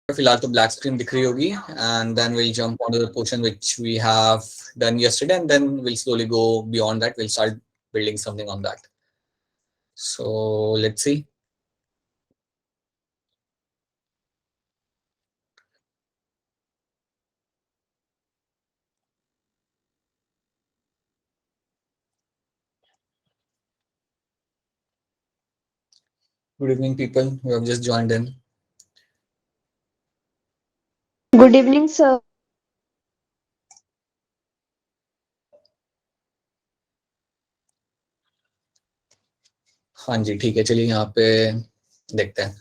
फिलहाल तो black screen दिख रही होगी and then will jump on the portion which we have done yesterday and then we'll slowly go beyond that. We'll start building something on that. So let's see. Good evening, people who have just joined in. Good evening, sir. हाँ जी, ठीक है, चलिए यहाँ पे देखते हैं.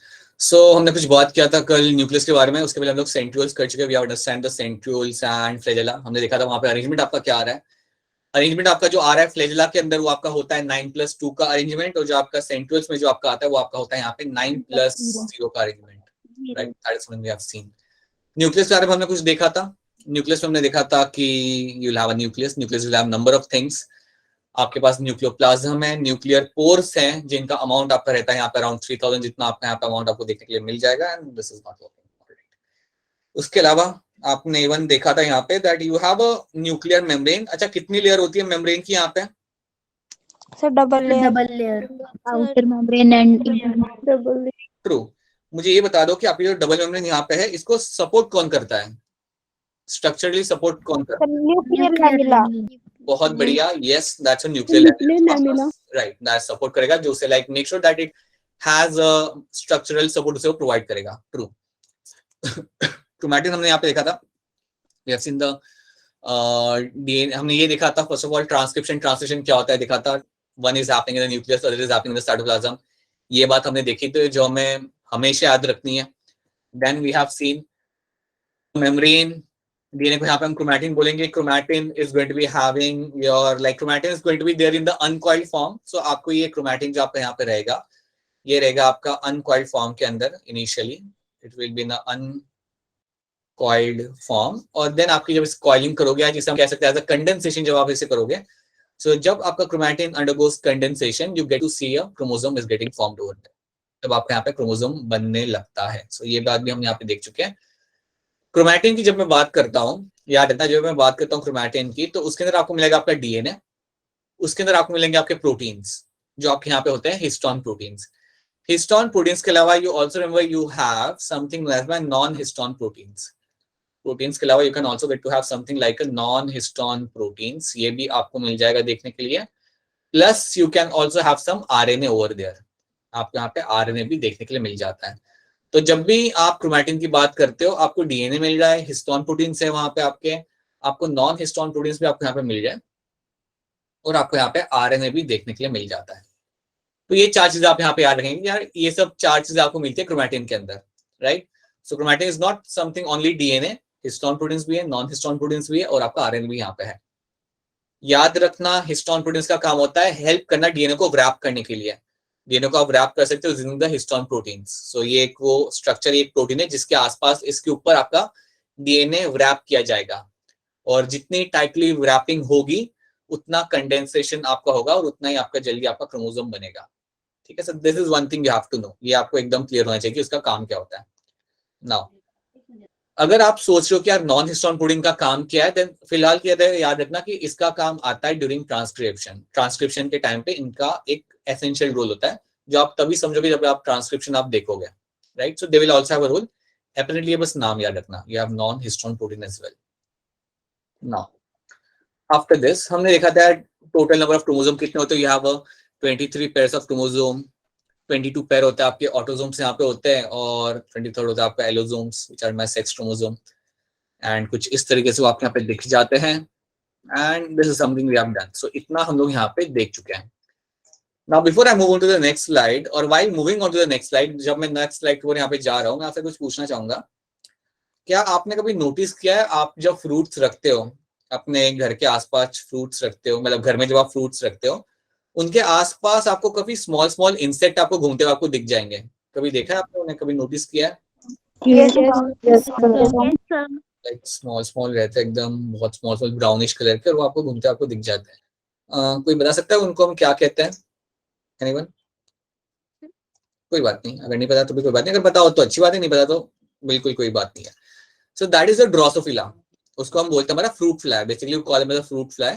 हमने कुछ बात किया था कल न्यूक्लियस के बारे में. उसके पहले हम लोग सेंट्रियोल्स कर चुके हैं. We have understand the centrioles and flagella. हमने देखा था वहां पे अरेंजमेंट आपका क्या आ रहा है. अरेंजमेंट आपका जो आ रहा है फ्लैजेला के अंदर वो आपका होता है 9+2 का अरेंजमेंट, और जो आपका सेंट्रियोल्स में जो आपका आता है वो आपका होता है यहाँ पे 9+0 का arrangement. Right, that is what we have seen. Nucleus के बारे में हमने कुछ देखा था. न्यूक्लियस में हमने देखा था कि you will have a nucleus. Nucleus will have number of things. आपके पास न्यूक्लियोप्लाज्म है, न्यूक्लियर पोर्स हैं जिनका अमाउंट आपका रहता है यहाँ पे अराउंड 3000 जितना आपका यहाँ पे अमाउंट आपको देखने के लिए मिल जाएगा. And this is not working. उसके अलावा आपने इवन देखा था यहाँ पे that you have a nuclear membrane. अच्छा, कितनी लेयर होती है मेम्ब्रेन की यहाँ पे? Sir double layer outer membrane and double layer. True. मुझे ये बता दो कि आपकी जो डबल मेम्ब्रेन यहाँ पे है इसको सपोर्ट कौन करता है? स्ट्रक्चरली सपोर्ट कौन करता है? Nuclear lamina. बहुत बढ़िया. Yes, that's a nuclear lamina. Right, that support करेगा जो उसे like make sure that it has a structural support उसे प्रोवाइड करेगा. ट्रू. क्रोमैटिन हमने यहाँ पे देखा था. We have seen the DNA. हमने ये देखा था first of all transcription translation क्या होता है देखा था. One is happening in the nucleus, other is happening in the cytoplasm. ये बात हमने देखी तो जो हमें हमेशा याद रखनी है. Then we have seen membrane. DNA को यहाँ पे हम क्रोमैटिन बोलेंगे. Chromatin is going to be having your like chromatin is going to be there in the uncoiled form. So आपको ये क्रोमैटिन जो आपका यहाँ पे रहेगा ये रहेगा आपका अनकॉइल्ड फॉर्म के अंदर. Initially it will be in uncoiled form, और देन आपकी जब इस कॉइलिंग करोगे जिसे हम कह सकते हैं एज अ कंडेंसेशन, जब आप इसे करोगे सो जब आपका chromatin undergoes condensation you get to see a chromosome is getting formed over there. तब आपका यहाँ पे क्रोमोसोम बनने लगता है. सो ये बात भी हम यहाँ पे देख चुके हैं. क्रोमैटिन की जब मैं बात करता हूँ, याद रखना जब मैं बात करता हूँ क्रोमैटिन की, तो उसके अंदर आपको मिलेगा आपका डीएनए. उसके अंदर आपको मिलेंगे आपके प्रोटीन्स जो आपके यहाँ पे होते हैं हिस्टोन प्रोटीन्स. हिस्टोन प्रोटीन्स के अलावा you also remember you have something as by non histone proteins. Proteins के अलावा you can also get to have something like a non histone proteins. ये भी आपको मिल जाएगा देखने के लिए. Plus you can also have some RNA over there. आपको यहाँ पे आरएनए भी देखने के लिए मिल जाता है. तो जब भी आप क्रोमैटिन की बात करते हो आपको डीएनए मिल जाए, हिस्टोन प्रोटीन्स है वहां पे आपके, आपको नॉन हिस्टोन प्रोटीन्स भी आपको यहाँ पे मिल जाए, और आपको यहाँ पे आरएनए भी देखने के लिए मिल जाता है. तो ये चार चीजें आप यहाँ पे याद रखेंगे यार. ये सब चार चीजें आपको मिलती है क्रोमैटिन के अंदर. Right. So chromatin is not something only DNA. Histone proteins भी है, नॉन हिस्टोन प्रोटीन्स भी है, और आपका आरएनए भी यहाँ पे है. याद रखना हिस्टोन प्रोटीन्स का काम होता है हेल्प करना डीएनए को रैप करने के लिए. डीएनए को आप रैप कर सकते हो यूजिंग द हिस्टोन प्रोटीन्स. सो ये एक वो स्ट्रक्चर, एक प्रोटीन है जिसके आसपास इसके ऊपर आपका डीएनए रैप किया जाएगा, और जितनी टाइटली रैपिंग होगी उतना कंडेंसेशन आपका होगा और उतना ही आपका जल्दी आपका क्रोमोसोम बनेगा. ठीक है sir, this is one thing you have to know. ये आपको एकदम क्लियर होना चाहिए कि उसका काम क्या होता है. नाउ अगर आप सोच रहे हो कि यार नॉन हिस्टोन प्रोटीन का काम क्या है, देन फिलहाल याद रखना कि इसका काम आता है ड्यूरिंग ट्रांसक्रिप्शन. ट्रांसक्रिप्शन के टाइम पे इनका एक एसेंशियल रोल होता है जो आप तभी समझोगे जब आप ट्रांसक्रिप्शन आप देखोगे. Right. So they will also have a role. Apparently बस नाम याद रखना, you have non histone protein as well. Now after this हमने देखा था टोटल नंबर ऑफ क्रोमोसोम कितने होते हैं. You have 23 pairs of chromosome. 22 pair होते हैं आपके ऑटोसोम्स यहाँ पे होते हैं, और 23rd होता है आपका allosomes which are my sex chromosome. And कुछ इस तरीके से वो आपके यहाँ पे दिख जाते हैं. And this is something we have done. So इतना हम लोग यहाँ पे देख चुके हैं. Now before I move on to the next slide, और while moving on to the next slide, जब मैं नेक्स्ट स्लाइड की ओर यहाँ पे जा रहा हूँ, मैं आपसे कुछ पूछना चाहूंगा. क्या आपने कभी नोटिस किया है आप जब फ्रूट्स रखते हो अपने घर के आसपास, फ्रूट्स रखते हो मतलब घर में जब आप फ्रूट्स रखते हो, उनके आसपास आपको कभी स्मॉल स्मॉल इंसेक्ट आपको घूमते हुए आपको दिख जाएंगे? कभी देखा है आपने, उन्हें कभी नोटिस किया है? लाइक स्मॉल स्मॉल रहते हैं एकदम, बहुत स्मॉल स्मॉल ब्राउनिश कलर के, और वो आपको घूमते आपको दिख जाते हैं. कोई बता सकता है उनको हम क्या कहते हैं? एनीवन? कोई बात नहीं, अगर नहीं पता तो भी कोई बात नहीं, अगर पता हो तो अच्छी बात है, नहीं पता तो बिल्कुल कोई बात नहीं है। So that is a drosophila, उसको हम बोलते हैं हमारा fruit fly, basically call him as a fruit fly.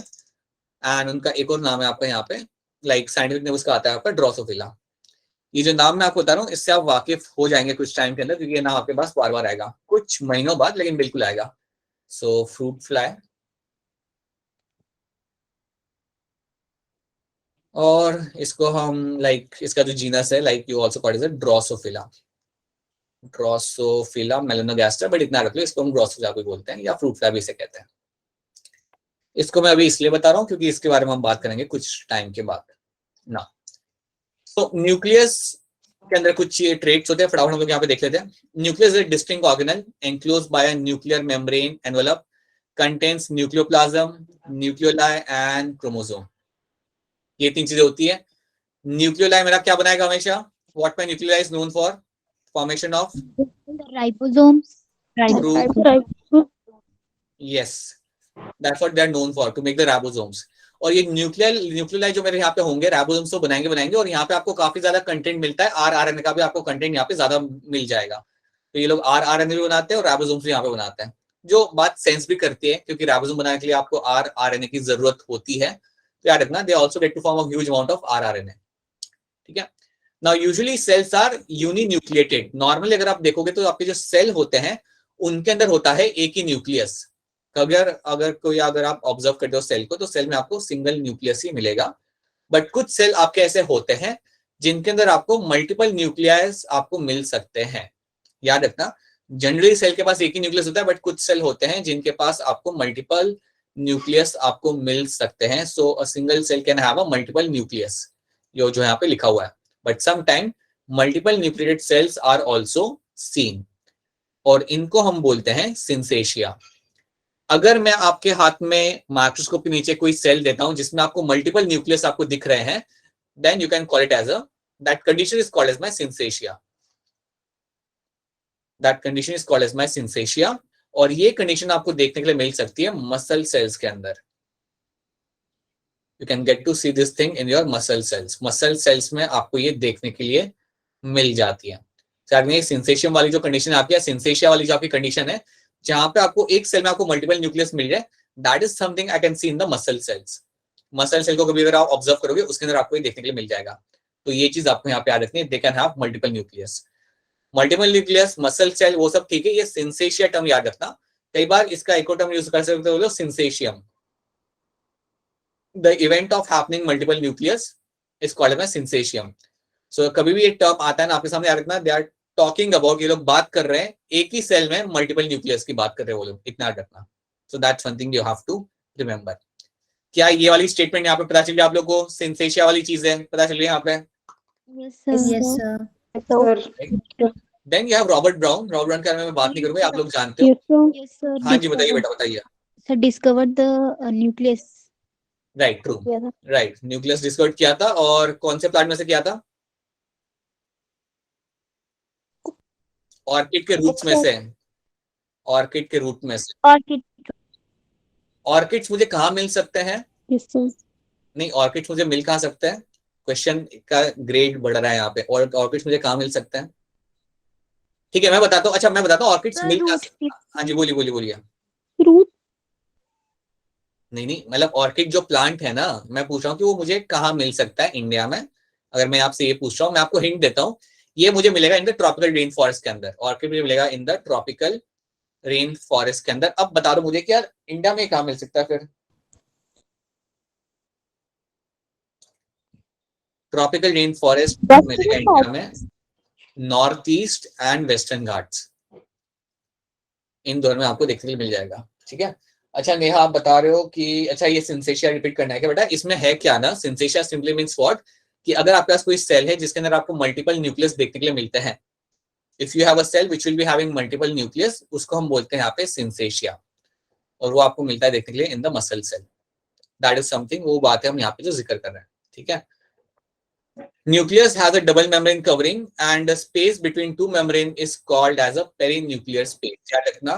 And उनका एक और नाम है आपका यहाँ पे, लाइक साइंटिफिक नेम उसका आता है आपका ड्रोसोफिला। ये जो नाम मैं आपको बता रहा हूँ इससे आप वाकिफ हो जाएंगे कुछ टाइम के अंदर, क्योंकि ये नाम आपके पास बार बार आएगा कुछ महीनों बाद, लेकिन बिल्कुल आएगा। सो फ्रूट फ्लाई, और इसको हम लाइक इसका जो जीनस है like you also called as a drosophila, drosophila melanogaster, but इतना रख लो इसको हम ड्रोसोफिला भी बोलते हैं या फ्रूट फ्लाई भी इसे कहते हैं। इसको मैं अभी इसलिए बता रहा हूँ क्योंकि इसके बारे में हम बात करेंगे कुछ टाइम के बाद ना। तो न्यूक्लियस के अंदर कुछ ट्रेट्स होते हैं, फटाफट हम लोग यहाँ पे देख लेते हैं। Nucleus is a distinct organelle enclosed bye a nuclear membrane envelope, contains nucleoplasm, nucleoli and chromosome. ये तीन चीजें होती है। न्यूक्लियोलाई मेरा क्या बनाएगा हमेशा, what my nucleoli is known for, formation of ribosomes. yes, that's what they are known for, to make the ribosomes। और ये न्यूक्लियोलाई जो मेरे यहाँ पे होंगे राइबोसोम्स तो बनाएंगे, और यहाँ पे आपको काफी ज्यादा कंटेंट मिलता है, आरआरएनए का भी आपको कंटेंट यहाँ पे ज्यादा मिल जाएगा। तो ये लोग आरआरएनए भी बनाते हैं और राइबोसोम्स भी यहाँ पे बनाते हैं, जो बात सेंस भी करती है क्योंकि राइबोसोम बनाने के लिए आपको आरआरएनए की जरूरत होती है। तो याद रखना, they also get to form a huge amount of rRNA. ठीक है। Now usually cells are uninucleated. Normally अगर आप देखोगे तो आपके जो सेल होते हैं उनके अंदर होता है एक ही न्यूक्लियस। अगर आप ऑब्जर्व करते हो सेल को, तो सेल में आपको सिंगल न्यूक्लियस ही मिलेगा। बट कुछ सेल आपके ऐसे होते हैं जिनके अंदर आपको मल्टीपल न्यूक्लियस आपको मिल सकते हैं। याद रखना, जनरली सेल के पास एक ही न्यूक्लियस होता है, बट कुछ सेल होते हैं जिनके पास आपको मल्टीपल न्यूक्लियस आपको मिल सकते हैं। So a single cell can have a multiple nucleus, जो यहाँ पे लिखा हुआ है। But sometime multiple nucleated cells are also seen, और इनको हम बोलते हैं सिंसेशिया। अगर मैं आपके हाथ में माइक्रोस्कोप के नीचे कोई सेल देता हूं जिसमें आपको मल्टीपल न्यूक्लियस आपको दिख रहे हैं, then you can call it as a, that condition is called as my syncytia. That condition is called as my syncytia. और ये कंडीशन आपको देखने के लिए मिल सकती है मसल सेल्स के अंदर। You can get to see this thing in your muscle cells. Muscle cells में आपको ये देखने के लिए मिल जाती है। सिंसेशियम वाली जो कंडीशन आपकी है, सिंसेशिया वाली जो आपकी कंडीशन है, जहां पे आपको एक सेल में आपको मल्टीपल न्यूक्लियस मिल जाए, that is something I can see in the muscle cells. Muscle cell को कभी अगर आप ऑब्जर्व करोगे उसके अंदर आपको ये देखने के लिए मिल जाएगा। तो ये चीज आपको यहाँ पे याद रखनी है, they can have multiple nucleus. Multiple nucleus, muscle cell, वो सब ठीक है। ये सिंसेशिया टर्म याद रखना, कई बार इसका इको टर्म यूज कर सकते हो, syncytium. The event of happening multiple nucleus is called as syncytium. So कभी भी ये टर्म आता है ना आपके सामने, याद रखना, दे आर टॉकिंग अबाउट, ये लोग बात कर रहे हैं एक ही सेल में मल्टीपल न्यूक्लियस की बात कर रहे हैं वो लोग, इतना याद रखना। So that's one thing you have to remember. क्या ये वाली स्टेटमेंट यहाँ पे पता चल गया आप लोग को, सिंसेशिया वाली चीजें पता चल गई यहाँ पे? Yes, sir. Then you have Robert Brown. Robert Brown के बारे में मैं बात नहीं करूंगा, आप लोग जानते हो। Yes, sir. हाँ जी बताइए बेटा, बताइए। Sir discovered the nucleus. Right, true, right, nucleus discover किया था। और कौन से प्लांट में से किया था? ऑर्किड के रूट्स में से, ऑर्किड के रूट में से। ऑर्किड्स मुझे कहाँ मिल सकते हैं? नहीं, ऑर्किड्स मुझे मिल कहाँ सकते हैं? क्वेश्चन का ग्रेड बढ़ रहा है यहाँ पे। और ऑर्किड्स मुझे कहाँ मिल सकते हैं? ठीक है मैं बताता हूँ। अच्छा मैं बताता हूँ ऑर्किड्स मिल कहाँ सकते हैं। हाँ जी बोलिए बोलिए बोलिए। नहीं, मतलब ऑर्किड जो प्लांट है ना, मैं पूछ रहा हूँ कि वो मुझे कहाँ मिल सकता है इंडिया में। अगर मैं आपसे ये पूछ रहा हूँ, मैं आपको हिंट देता हूँ, ये मुझे मिलेगा in the tropical rain forest के अंदर। ऑर्किड मुझे मिलेगा in the tropical rain forest के अंदर। अब बता दो मुझे कि यार इंडिया में कहाँ मिल सकता है फिर? ट्रॉपिकल रेन फॉरेस्ट मिलेगा इंडिया में north east and Western Ghats, इन दोनों में आपको देखने के लिए मिल जाएगा। ठीक है। अच्छा नेहा आप बता रहे हो कि अच्छा ये सिंसेशिया रिपीट करना है क्या बेटा? इसमें है क्या ना, सिंसेशिया सिंपली मींस व्हाट, कि अगर आपके पास कोई सेल है जिसके अंदर आपको मल्टीपल न्यूक्लियस देखने के लिए मिलते हैं, if you have a cell which will be having multiple nucleus, उसको हम बोलते हैं यहाँ पे सिंसेशिया। और वो आपको मिलता है देखने के लिए in the muscle cell. That is something, वो बात है हम यहाँ पे जो जिक्र कर रहे हैं। ठीक है। Nucleus has a double membrane covering and the space between two membrane is called as a perinuclear space। याद रखना,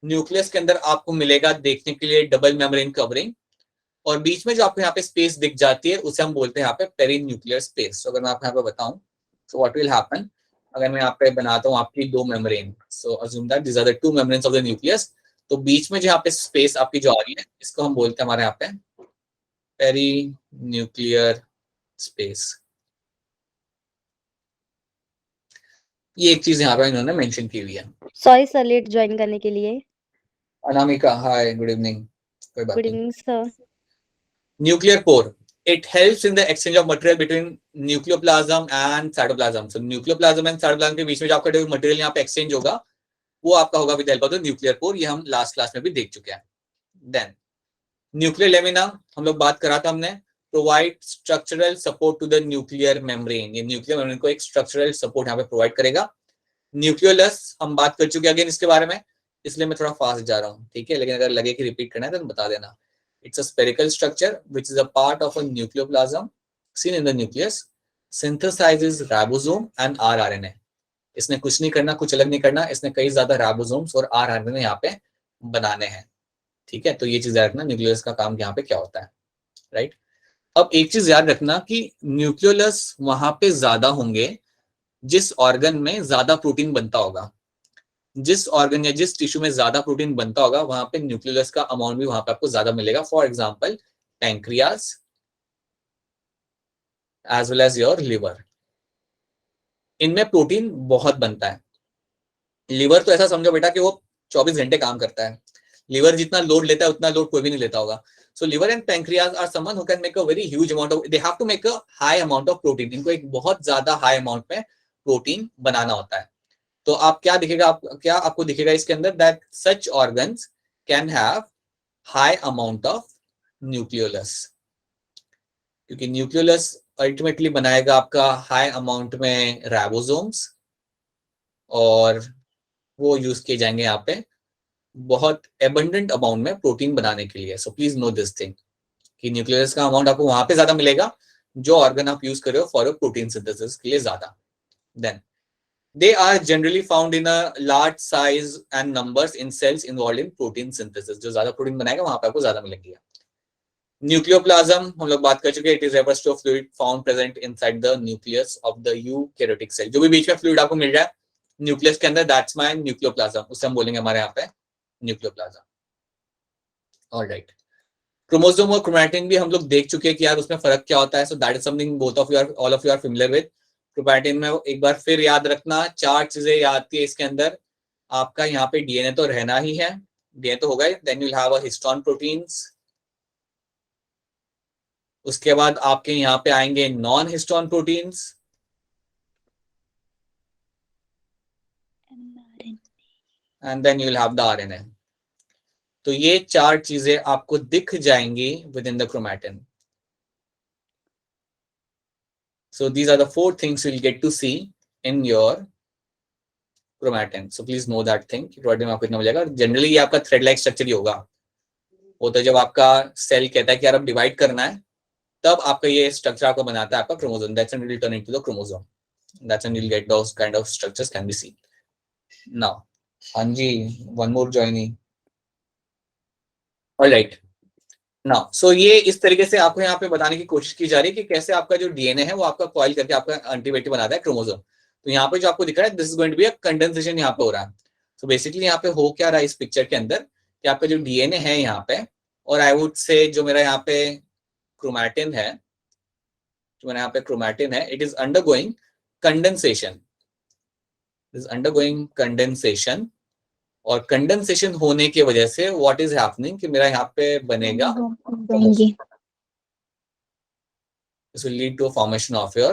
न्यूक्लियस के अंदर आपको मिलेगा देखने के लिए डबल मेम्ब्रेन कवरिंग, और बीच में जो आपको यहाँ पे स्पेस दिख जाती है उसे हम बोलते हैं यहाँ पे पेरिन्यूक्लियर स्पेस। अगर मैं आपको यहाँ पे बताऊं, so what will happen, अगर मैं यहाँ पे बनाता हूँ आपकी दो membrane, so assume that this are the two membranes of the nucleus, तो बीच में जो यहाँ पे स्पेस आपकी जो आ रही है इसको हम बोलते हैं हमारे यहाँ पे पेरी न्यूक्लियर स्पेस। ये एक चीज यहाँ पे इन्होंने मेंशन की हुई है। सॉरी सर लेट ज्वाइन करने के लिए। अनामिका हाय, गुड इवनिंग। कोई बात गुड नहीं। Evening sir. Nuclear pore, it helps in the exchange of material between nucleoplasm and cytoplasm. So nucleoplasm and cytoplasm के बीच में जो आपका जो मटेरियल यहाँ पे एक्सचेंज होगा वो आपका होगा with help of the nuclear pore. ये हम लास्ट क्लास में भी देख चुके हैं। देन न्यूक्लियर लेमिना हम लोग बात करा था हमने, provide structural support to the nuclear membrane. ये न्यूक्लियर मेम्ब्रेन को एक स्ट्रक्चरल सपोर्ट यहाँ पे प्रोवाइड करेगा। न्यूक्लियोलस हम बात कर चुके हैं अगेन इसके बारे में, इसलिए मैं थोड़ा फास्ट जा रहा हूँ, ठीक है, लेकिन अगर लगे कि रिपीट करना है तो बता देना। It's a spherical structure which is a part of a nucleoplasm seen in the nucleus, synthesizes ribosome and rRNA. इसने कुछ नहीं करना, कुछ अलग नहीं करना, इसने कई ज्यादा राइबोसोम्स और rRNA यहाँ पे बनाने हैं, ठीक है। तो ये चीज याद रखना न्यूक्लियस का काम यहाँ पे क्या होता है, राइट। अब एक चीज याद रखना कि न्यूक्लियोलस वहां पे ज्यादा होंगे जिस ऑर्गन में ज्यादा प्रोटीन बनता होगा। जिस ऑर्गन या जिस टिश्यू में ज्यादा प्रोटीन बनता होगा वहां पे न्यूक्लियोलस का अमाउंट भी वहां पे आपको ज्यादा मिलेगा। For example pancreas as well as your liver, इनमें प्रोटीन बहुत बनता है। लिवर तो ऐसा समझो बेटा कि वो 24 घंटे काम करता है। लिवर जितना लोड लेता है उतना लोड कोई भी नहीं लेता होगा। So liver and pancreas are someone who can make a very huge amount of, they have to make a high amount of protein. इनको एक बहुत ज्यादा हाई अमाउंट में प्रोटीन बनाना होता है। तो आप क्या दिखेगा, क्या आपको दिखेगा इसके अंदर, that such organs can have high amount of nucleolus, क्योंकि न्यूक्लियोलस अल्टीमेटली बनाएगा आपका हाई अमाउंट में राइबोसोम्स और वो यूज किए जाएंगे यहाँ पे बहुत एबंडेंट अमाउंट में प्रोटीन बनाने के लिए। So please know this thing कि न्यूक्लियोलस का अमाउंट आपको वहां पे ज्यादा मिलेगा जो ऑर्गन आप यूज कर रहे हो फॉर प्रोटीन सिंथेसिस के लिए ज्यादा। Then they are generally found in a large size and numbers in cells involved in protein synthesis. जो ज्यादा प्रोटीन बनाएगा वहां पे आपको ज्यादा मिलेंगे। न्यूक्लियोप्लाज्म हम लोग बात कर चुके हैं, it is refers to fluid found present inside the nucleus of the eukaryotic cell. जो भी बीच में फ्लूइड आपको मिल रहा है न्यूक्लियस के अंदर, दैट्स माय न्यूक्लियोप्लाज्म, उससे हम बोलेंगे हमारे यहाँ पे न्यूक्लियोप्लाज्म। ऑलराइट, क्रोमोसोम और क्रोमैटिन भी हम लोग देख चुके हैं कि यार उसमें फर्क क्या होता है। So that is something both of you are, all of you are familiar with. Chromatin में एक बार फिर याद रखना, 4 चीजें याद थी इसके अंदर। आपका यहाँ पे डीएनए तो रहना ही है, डीएनए तो होगा, then you will have a histone proteins. उसके बाद आपके यहाँ पे आएंगे non histone proteins and then you will have the RNA. तो ये 4 चीजें आपको दिख जाएंगी within the chromatin. So these are the 4 things you'll get to see in your chromatin. So please know that thing कि chromatin में आपको इतना मिलेगा। जनरली ये आपका थ्रेड लाइक स्ट्रक्चर ही होगा। वो तो जब आपका सेल कहता है कि यार अब डिवाइड करना है तब आपका ये स्ट्रक्चर आपको बनाता है आपका chromosome. That's when it will turn into the chromosome. That's when you'll get those kind of structures can be seen. Now, हाँ जी, one more joining. All right. Now, so ये इस तरीके से आपको यहाँ पे बताने की कोशिश की जा रही है कि कैसे आपका जो डीएनए है वो आपका कॉइल करके आपका एंटीबॉडी बनाता है क्रोमोसोम। तो यहाँ पे जो आपको दिख रहा है this is going to be a condensation यहाँ पे हो रहा है। सो बेसिकली यहाँ पे हो क्या रहा है इस पिक्चर के अंदर कि आपका जो डीएनए है यहाँ पे, और आई वुड से जो मेरा यहाँ पे क्रोमैटिन है, जो मेरा यहाँ पे क्रोमैटिन है, it is undergoing condensation, it is undergoing condensation. और कंडेंसेशन होने की वजह से व्हाट इज हैपनिंग कि मेरा यहाँ पे बनेगा, this will lead to a formation of your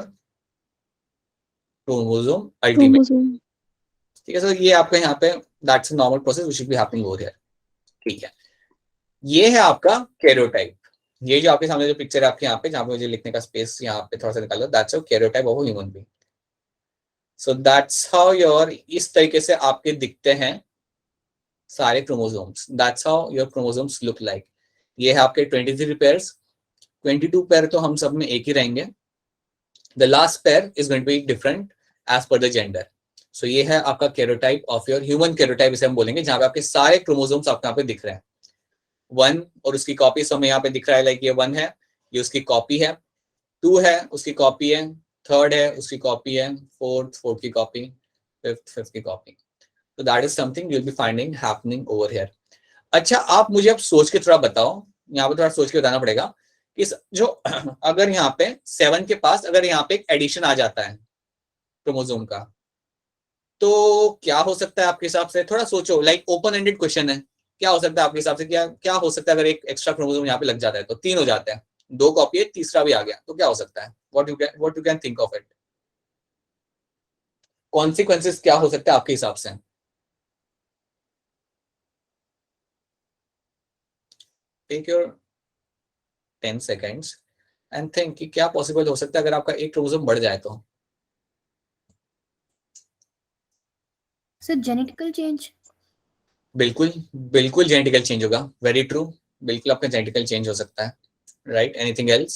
chromosome ultimate। ठीक है, सो ये आपका यहाँ पे that's a normal process which should be happening over here. ठीक है, ये है आपका कैरियोटाइप। ये जो आपके सामने जो पिक्चर है आपके यहाँ पे, जहाँ पे मुझे लिखने का स्पेस यहाँ पे थोड़ा सा निकाल लो, that's a karyotype of a human being. So that's how your, इस तरीके से आपके दिखते हैं सारे chromosomes. That's how your chromosomes look like. ये है आपके 23 पेयर्स, 22 पेयर तो हम सब में एक ही रहेंगे। The last pair is going to be different as per the gender. So ये है आपका karyotype of your human karyotype, इसे हम बोलेंगे, जहां पे आपके सारे क्रोमोसोम्स आपको यहाँ पे दिख रहे हैं। 1 और उसकी कॉपी हमें यहाँ पे दिख रहा है, लाइक ये 1 है, ये उसकी कॉपी है। 2 है, उसकी कॉपी है। थर्ड है उसकी कॉपी है, फोर्थ की कॉपी, फिफ्थ की कॉपी। तो that is something you will be finding happening over here. अच्छा, आप मुझे अब सोच के थोड़ा बताओ, यहाँ पे थोड़ा सोच के बताना पड़ेगा कि जो अगर यहाँ पे 7 के पास अगर यहाँ पे एक एडिशन आ जाता है क्रोमोसोम का, तो क्या हो सकता है आपके हिसाब से? थोड़ा सोचो, लाइक ओपन एंडेड क्वेश्चन है। क्या हो सकता है आपके हिसाब से? क्या क्या हो सकता है अगर एक एक्स्ट्रा क्रोमोसोम यहाँ पे लग जाता है? तो 3 हो जाते हैं, 2 कॉपी है, तीसरा भी आ गया, तो क्या हो सकता है? What you can think of it? Consequences क्या हो सकता है आपके हिसाब से? Take your 10 seconds and think कि क्या पॉसिबल हो सकता है अगर आपका एक क्रोमोसोम बढ़ जाए तो। Sir genetical change. बिल्कुल बिल्कुल जेनेटिकल चेंज होगा, वेरी ट्रू, बिल्कुल आपका जेनेटिकल चेंज हो सकता है, right? Anything else?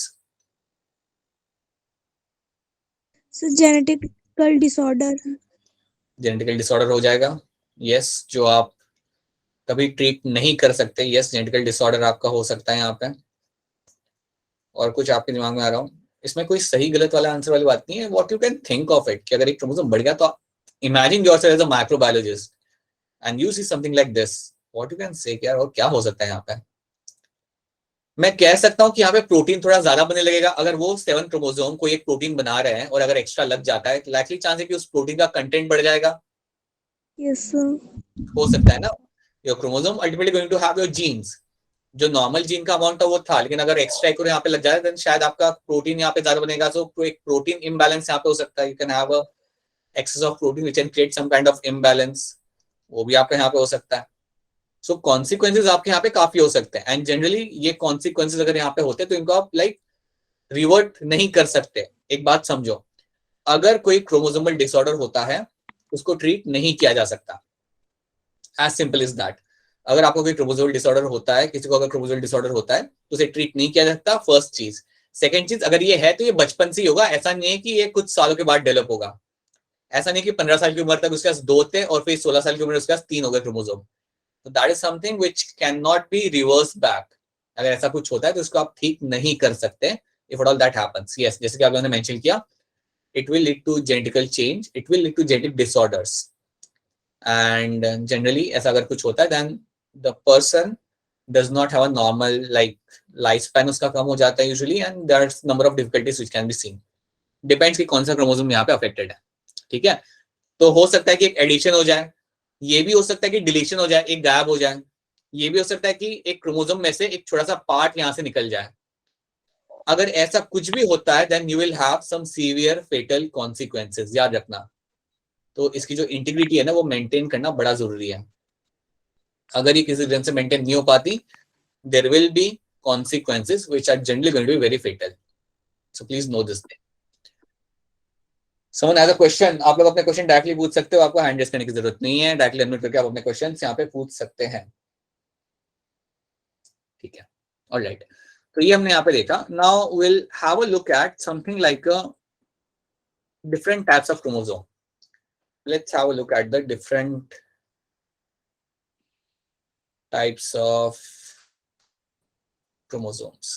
Sir genetical disorder. Genetical disorder हो जाएगा, यस, जो आप कभी ट्रीट नहीं कर सकते, यस, जेनेटिकल डिसऑर्डर आपका हो सकता है यहाँ पे। और कुछ आपके दिमाग में आ रहा हो? इसमें कोई सही गलत वाला आंसर वाली बात नहीं है, what you can think of it कि अगर एक क्रोमोसोम बढ़ गया तो imagine yourself as a microbiologist and you see something like this, what you can say यार, और क्या हो सकता है यहाँ पे? मैं कह सकता हूँ कि यहाँ पे प्रोटीन थोड़ा ज्यादा बनने लगेगा। अगर वो 7 क्रोमोसोम कोई एक प्रोटीन बना रहे हैं और अगर एक्स्ट्रा लग जाता है, लाइकली चांस है कि उस प्रोटीन का कंटेंट बढ़ जाएगा। Yes sir. हो सकता है ना? Your chromosome ultimately going to have your genes, जो नॉर्मल जीन का अमाउंट था वो था, लेकिन अगर एक्स्ट्रा एक यहाँ पे लग जाए, देन शायद आपका प्रोटीन यहाँ पे ज्यादा बनेगा। सो एक प्रोटीन इम्बैलेंस यहाँ पे हो सकता है। You can have excess of protein which can create some kind of imbalance, वो भी आपका यहाँ पे हो सकता है। सो कॉन्सिक्वेंसेज आपके यहाँ पे काफी हो सकते हैं, एंड जनरली ये कॉन्सिक्वेंसेज अगर यहाँ पे होते हैं तो इनको आप लाइक रिवर्ट नहीं कर सकते। एक बात समझो, अगर कोई क्रोमोसोमल डिसऑर्डर होता है उसको ट्रीट नहीं किया जा सकता, एज सिंपल इज दैट। अगर आपको कोई क्रोमोसोमल डिसऑर्डर होता है, किसी को अगर क्रोमोसोमल डिसऑर्डर होता है तो उसे ट्रीट नहीं किया जा सकता, फर्स्ट चीज। सेकंड चीज, अगर ये है तो ये बचपन से ही होगा, ऐसा नहीं है कि ये कुछ सालों के बाद डेवलप होगा। ऐसा नहीं कि 15 साल की उम्र तक उसके पास 2 थे और फिर 16 साल की उम्र उसके पास 3 हो गए क्रोमोसोम। तो that is something which can not be reverse back. अगर ऐसा कुछ होता है तो उसको आप ठीक नहीं कर सकते, if at all that happens. Yes, जैसे कि आप लोगों ने मेंशन किया, it will lead to genetical change, it will lead to genetic disorders, and generally ऐसा अगर कुछ होता है then the person does not have a normal like lifespan, उसका कम हो जाता है usually, and there's number of difficulties which can be seen, depends कि कौन सा क्रोमोसोम यहाँ पे अफेक्टेड है। ठीक है, तो हो सकता है कि एक एडिशन हो जाए, ये भी हो सकता है कि डिलीशन हो जाए, एक गायब हो जाए, ये भी हो सकता है कि एक क्रोमोसोम में से एक छोटा सा पार्ट यहाँ से निकल जाए। अगर ऐसा कुछ भी होता है then you will have some severe fatal consequences, याद रखना। तो इसकी जो इंटीग्रिटी है ना वो मेंटेन करना बड़ा जरूरी है। अगर ये किसी रीजन से मेंटेन नहीं हो पाती, there will be consequences which are generally going to be very fatal. So please know this thing. Someone has a question, आप लोग अपने क्वेश्चन डायरेक्टली पूछ सकते हो, आपको हैंड रेज करने की जरूरत नहीं है, डायरेक्टली अनम्यूट करके आप अपने क्वेश्चन यहाँ पे पूछ सकते हैं। ठीक है, ऑलराइट। तो ये हमने यहाँ पे देखा। Now will have a look at something like different types of chromosome. Let's have a look at the different types of chromosomes.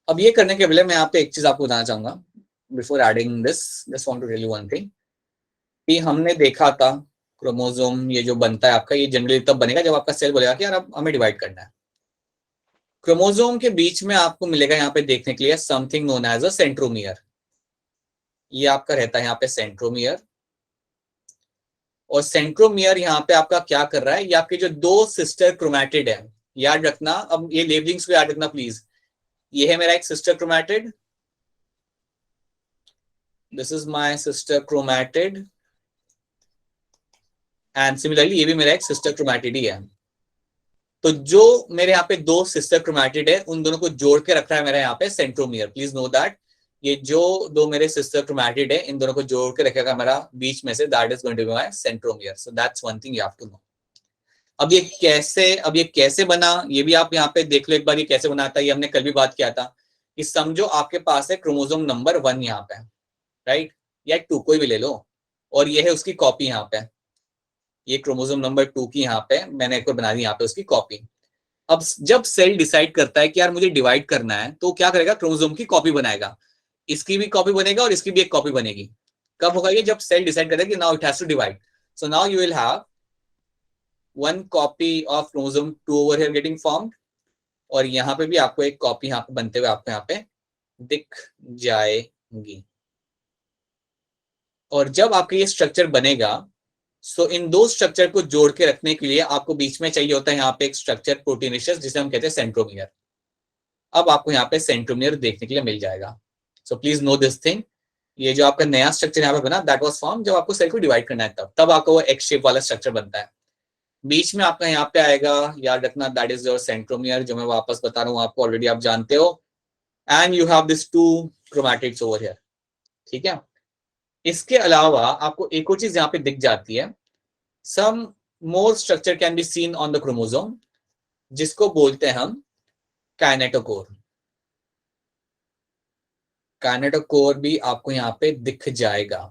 अब ये करने के पहले मैं यहाँ पे एक चीज आपको बताना चाहूंगा, before ending this, just want to tell you one thing, कि हमने देखा था क्रोमोसोम ये जो बनता है आपका, ये जनरली तब बनेगा जब आपका सेल बोलेगा कि यार अब हमें डिवाइड करना है। क्रोमोसोम के बीच में आपको मिलेगा यहाँ पे देखने के लिए something known as a centromere. ये आपका रहता है यहाँ पे सेंट्रोमियर, और सेंट्रोमियर यहाँ पे आपका क्या कर रहा है, ये आपके जो 2 सिस्टर क्रोमैटिड है, याद रखना। अब ये लेबलिंग्स को याद रखना प्लीज। ये है मेरा एक sister chromatid, this is my sister chromatid, and similarly ये भी मेरा एक सिस्टर क्रोमैटिड ही है। तो जो मेरे यहाँ पे 2 सिस्टर क्रोमैटिड है उन दोनों को जोड़ के रख रहा है मेरा यहाँ पे सेंट्रोमियर। प्लीज नो दैट ये जो 2 मेरे सिस्टर क्रोमैटिड है इन दोनों को जोड़ के रखेगा मेरा बीच में से, that is going to be my centromere. So that's one thing you have to know. अब ये कैसे बना ये भी आप यहाँ पे देख लो एक बार, ये कैसे बना था, ये हमने कल भी बात किया था कि समझो आपके पास है क्रोमोसोम नंबर 1 यहाँ पे, राइट, या 2 कोई भी ले लो, और ये है उसकी कॉपी यहाँ पे, ये क्रोमोसोम नंबर 2 की यहाँ पे मैंने एक बार बना दी यहाँ पे उसकी कॉपी। अब जब सेल डिसाइड करता है कि यार मुझे डिवाइड करना है, तो क्या करेगा, क्रोमोसोम की कॉपी बनाएगा, इसकी भी कॉपी बनेगा और इसकी भी एक कॉपी बनेगी। कब होगा ये, जब सेल डिसाइड करेगा कि now it has to divide. So now you will have one copy of chromosome 2 over here getting formed, और यहाँ पे भी आपको एक कॉपी यहाँ पे बनते हुए आपको यहाँ पे दिख जाएगी। और जब आपका ये स्ट्रक्चर बनेगा, सो इन दो स्ट्रक्चर को जोड़ के रखने के लिए आपको बीच में चाहिए होता है यहाँ पे एक स्ट्रक्चर प्रोटीनेशियस, जिसे हम कहते हैं सेंट्रोमियर। अब आपको यहाँ पे सेंट्रोमियर देखने के लिए मिल जाएगा। So please know this thing, ये जो आपका नया स्ट्रक्चर यहाँ पे बना, दैट वाज फॉर्म जब आपको सेल को डिवाइड करना है, तब आपको वो एक्स शेप वाला स्ट्रक्चर बनता है। बीच में आपका यहाँ पे आएगा, याद रखना, दैट इज योर सेंट्रोमियर, जो मैं वापस बता रहा हूँ आपको, ऑलरेडी आप जानते हो। And you have this 2 chromatids over here, ठीक है। इसके अलावा आपको एक और चीज यहाँ पे दिख जाती है, some more structure can be seen on the chromosome, जिसको बोलते हैं हम काइनेटोकोर। काइनेटोकोर भी आपको यहाँ पे दिख जाएगा।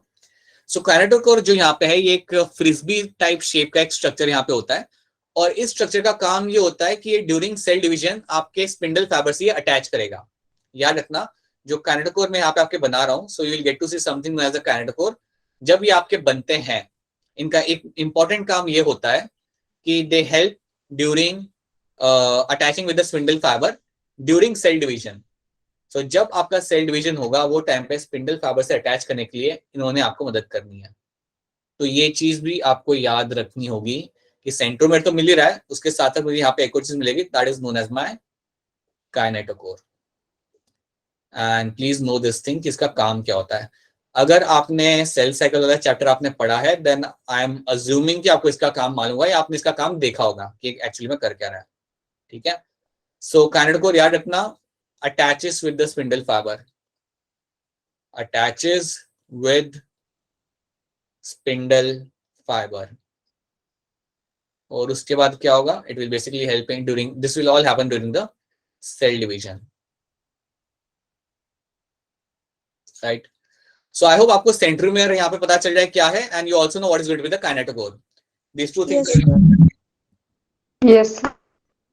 सो काइनेटोकोर जो यहाँ पे है, ये एक फ्रिस्बी टाइप शेप का एक स्ट्रक्चर यहाँ पे होता है, और इस स्ट्रक्चर का काम ये होता है कि ये ड्यूरिंग सेल डिवीजन आपके स्पिंडल फाइबर से ये अटैच करेगा। याद रखना, जो काइनेटोकोर में यहाँ पे आपके बना रहा हूँ, so you will get to see something as a kinetochore. जब ये आपके बनते हैं, इनका एक इंपॉर्टेंट काम ये होता है कि they help during attaching with the spindle fibre during cell division. So जब आपका सेल डिवीजन होगा, वो टाइम पे स्पिंडल फाइबर से अटैच करने के लिए इन्होंने आपको मदद करनी है। तो ये चीज भी आपको याद रखनी होगी कि सेंट्रोमेर तो मिल ही रहा है, उसके साथ साथ मुझे यहाँ पे एक और चीज मिलेगी, that is known as my kinetochore. And please know this thing कि इसका काम क्या होता है। अगर आपने सेल साइकिल वाला चैप्टर आपने पढ़ा है, देन आई एम अज्यूमिंग कि आपको इसका काम मालूम होगा या आपने इसका काम देखा होगा कि एक्चुअली में कर क्या रहा है, ठीक है। सो काइनेटोकोर याद रखना, attaches with the spindle fibre, attaches with spindle fibre, और उसके बाद क्या होगा, it will basically helping during, this will all happen during the cell division, right. So I hope आपको सेंट्रोमियर यहाँ पे पता चल जाए क्या है, and you also know what is going to be the kinetochore. These two things, yes.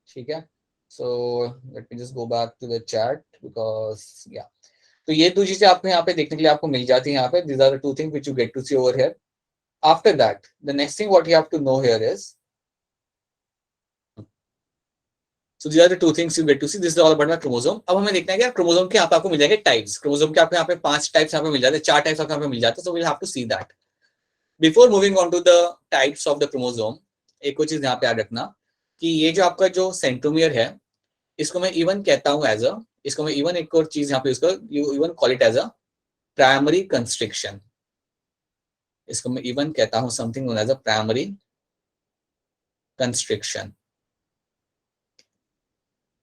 ठीक है। So let me just go back to the chat because या, तो ये दो चीजें आपको यहाँ पे देखने के लिए आपको मिल जाती है यहाँ पे। These are the two things which you get to see over here. After that the next thing what you have to know here is, so these are the two things you get to see. This is all about my chromosome. अब हमें देखना है कि chromosome के यहाँ पे आपको मिल जाएंगे टाइप्स। क्रोमोसोम के आपको यहाँ पे 5 टाइप्स यहाँ पे मिल जाते हैं, 4 टाइप्स आपको यहाँ पे मिल जाते हैं। So we'll have to see that. Before moving on to the types of the chromosome, एक और चीज यहाँ पे याद रखना कि ये जो आपका जो सेंट्रोमियर है, इसको मैं इवन कहता हूँ एज अ, इसको मैं इवन एक और चीज यहाँ पे इसको you even call it as a primary constriction. इसको मैं इवन कहता हूँ something known as a primary constriction.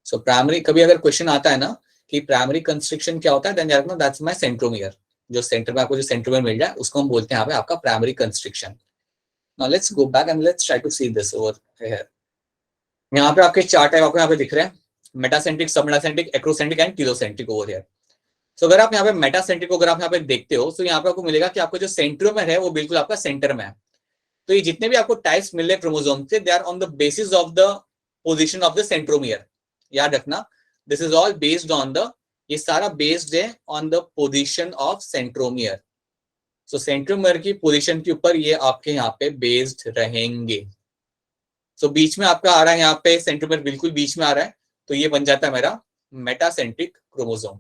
So primary, कभी अगर क्वेश्चन आता है ना कि प्राइमरी कंस्ट्रिक्शन क्या होता है, देन याद रखना दैट्स माय सेंट्रोमियर। जो सेंटर में आपको जो सेंट्रोमियर मिल जाए उसको हम बोलते हैं यहाँ पे आपका primary constriction. Now let's go back and let's try to see this over here. यहाँ पे आपके 4 टाइप आपको यहाँ पे दिख रहे हैं, metacentric, submetacentric, acrocentric and telocentric over here. So अगर आप यहाँ पे मेटासेंट्रिक को अगर आप यहाँ पे देखते हो, तो यहाँ पे आपको मिलेगा कि आपका जो सेंट्रोमियर है वो बिल्कुल आपका सेंटर में है। तो ये जितने भी आपको टाइप्स मिल रहे क्रोमोसोम से, they are on the basis of the position of the centromere. याद रखना, this is all based on the, ये सारा बेस्ड है on the position of centromere. So centromere की पोजीशन के ऊपर ये आपके यहाँ पे बेस्ड रहेंगे। सो बीच में आपका आ रहा है यहाँ पे सेंट्रोमियर बिल्कुल बीच में आ रहा है, तो ये बन जाता है मेरा मेटासेंट्रिक क्रोमोसोम।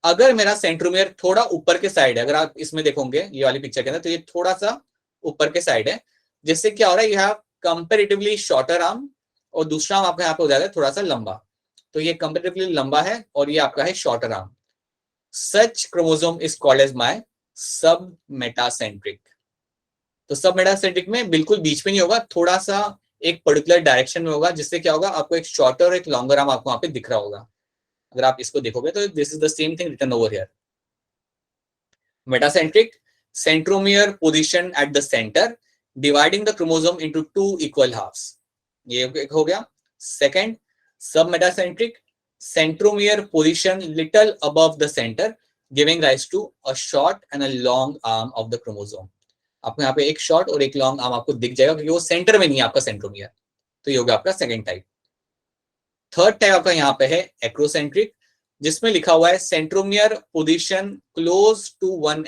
अगर मेरा सेंट्रोमियर थोड़ा ऊपर के साइड है, अगर आप इसमें देखोगे ये वाली पिक्चर के अंदर, तो ये थोड़ा सा ऊपर के साइड है, जिससे क्या हो रहा है, you have comparatively shorter arm, और दूसरा आर्म आपका यहाँ पे हो जाएगा थोड़ा सा लंबा। तो ये कंपैरेटिवली लंबा है और ये आपका है shorter arm. Such chromosome is called as my submetacentric. तो सब मेटासेंट्रिक में बिल्कुल बीच में नहीं होगा, थोड़ा सा एक पर्टिकुलर डायरेक्शन में होगा, जिससे क्या होगा, आपको एक शॉर्टर और एक लॉन्गर आर्म आपको वहां पे दिख रहा होगा। अगर आप इसको देखोगे तो this is the same thing written over here. Metacentric, centromere position at the centre, dividing the chromosome into 2 equal halves. ये एक हो गया। Second, submetacentric, centromere position little above the centre, giving rise to a short and a long arm of the chromosome. आपको यहाँ पे एक short और एक लॉन्ग आर्म आपको दिख जाएगा, क्योंकि वो सेंटर में नहीं है आपका सेंट्रोमियर। तो ये हो गया आपका सेकंड टाइप। थर्ड टाइप आपका यहाँ पे है एक्रोसेंट्रिक, जिसमें लिखा हुआ है centromere position close to an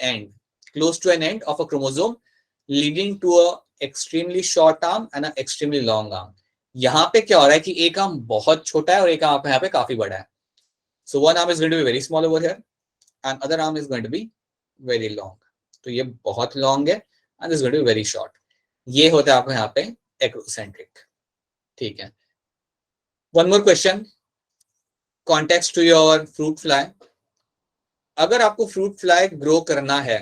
end of a chromosome leading to a extremely short arm and extremely long arm. यहाँ पे क्या हो रहा है कि एक आर्म बहुत छोटा है और एक आर्म यहाँ पे काफी बड़ा है। So one arm is going to be very small over here and other arm is going to be very long. तो ये बहुत लॉन्ग है and this going to be very short. ये होता है आपको यहाँ पे एक्रोसेंट्रिक। ठीक है, one more question, context to your fruit fly. अगर आपको फ्रूट फ्लाई ग्रो करना है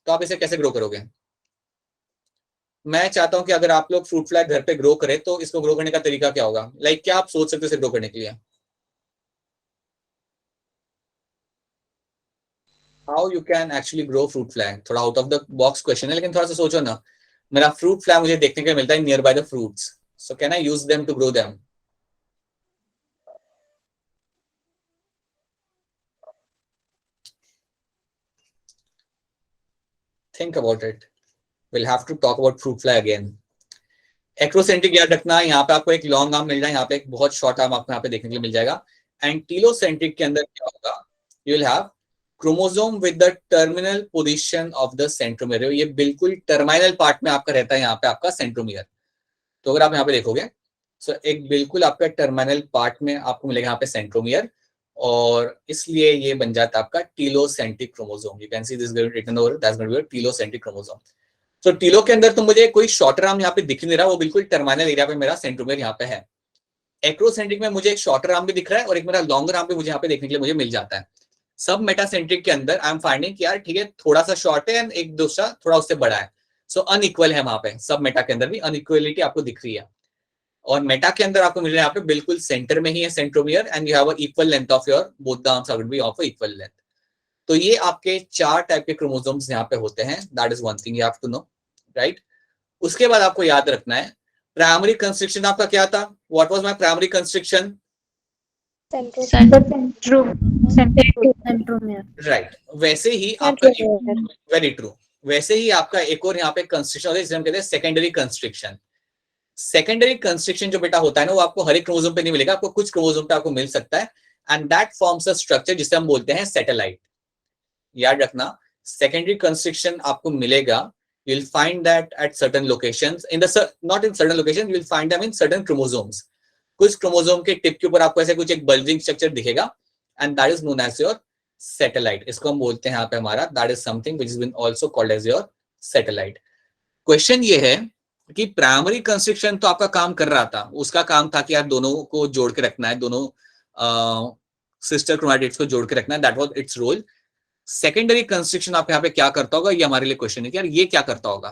तो आप इसे कैसे ग्रो करोगे? मैं चाहता हूं कि अगर आप लोग फ्रूट फ्लाई घर पे ग्रो करें तो इसको ग्रो करने का तरीका क्या होगा? लाइक क्या आप सोच सकते हो इसे ग्रो करने के लिए? How you can actually grow fruit fly? थोड़ा out of the box question है, लेकिन थोड़ा सा सोचो ना। मेरा फ्रूट फ्लाई मुझे देखने के लिए मिलता है nearby the fruits, so can I use them to grow them? Think about it. We'll have to talk about fruit fly again. Acrocentric याद रखना, यहाँ पे आपको एक लॉन्ग आर्म मिल जाएगा, यहाँ पे एक बहुत शॉर्ट आर्म आपको यहाँ पे देखने के लिए मिल जाएगा। एंड टीलोसेंट्रिक के अंदर क्या होगा? You will have chromosome with the terminal position of the centromere. ये बिल्कुल टर्मिनल पार्ट में आपका रहता है यहाँ पे आपका सेंट्रोमियर। तो अगर आप यहाँ पे देखोगे सो एक बिल्कुल आपका टर्मिनल पार्ट में आपको मिलेगा यहाँ पे सेंट्रोमियर, और इसलिए ये बन जाता है आपका telocentric chromosome. You can see this written over, that's going to be a telocentric chromosome. तो टीलो के अंदर तो मुझे कोई शॉर्टर आर्म यहाँ पे दिख नहीं रहा, वो बिल्कुल टर्मिनल एरिया पे मेरा सेंट्रोमियर यहाँ पे है। एक्रोसेंट्रिक में मुझे एक शॉर्टर आर्म भी दिख रहा है और एक मेरा लॉन्गर आर्म भी मुझे यहाँ पे देखने के लिए मुझे मिल जाता है। सब मेटासेंट्रिक के अंदर आई एम फाइंडिंग कि यार ठीक है, थोड़ा सा शॉर्ट है एंड एक दूसरा थोड़ा उससे बड़ा है, सो अनइक्वल है वहां पे। सब मेटा के अंदर भी अनइक्वलिटी आपको दिख रही है, और मेटा के अंदर आपको मिल रहा है यहाँ पे बिल्कुल सेंटर में ही है centromere, and you have equal length of your both the arms are going to be of equal length. तो ये आपके 4 टाइप के क्रोमोसोम्स यहाँ पे होते हैं, that is one thing you have to know, right. उसके बाद आपको याद रखना है प्राइमरी कंस्ट्रक्शन आपका क्या था? What was my primary constriction? Right, वैसे ही आपका वेरी ट्रू, वैसे ही आपका एक और यहाँ पे कंस्ट्रक्शन होता है जिसे हम कहते हैं सेकेंडरी कंस्ट्रक्शन। सेकेंडरी कंस्ट्रक्शन जो बेटा होता है ना, वो आपको हर एक क्रोमोसोम पे नहीं मिलेगा, आपको कुछ क्रोमोसोम पे आपको मिल सकता है, and that forms a structure जिसे हम बोलते हैं सैटेलाइट। याद रखना, सेकेंडरी कंस्ट्रक्शन आपको मिलेगा, you will find that at certain locations, not in certain locations, you will find them in certain chromosomes. कुछ क्रोमोसोम के टिप के ऊपर आपको ऐसे कुछ एक बल्जिंग स्ट्रक्चर दिखेगा, and that is known as your satellite. इसको हम बोलते हैं यहाँ पे हमारा, that is something which has been also called as your satellite. Question ये है कि प्राइमरी कंस्ट्रक्शन तो आपका काम कर रहा था, उसका काम था कि यार दोनों को जोड़ के रखना है, दोनों सिस्टर क्रोमैटिड्स को जोड़ के रखना है, that was its role. Secondary construction आप यहाँ पे क्या करता होगा, ये हमारे लिए क्वेश्चन है कि यार ये क्या करता होगा।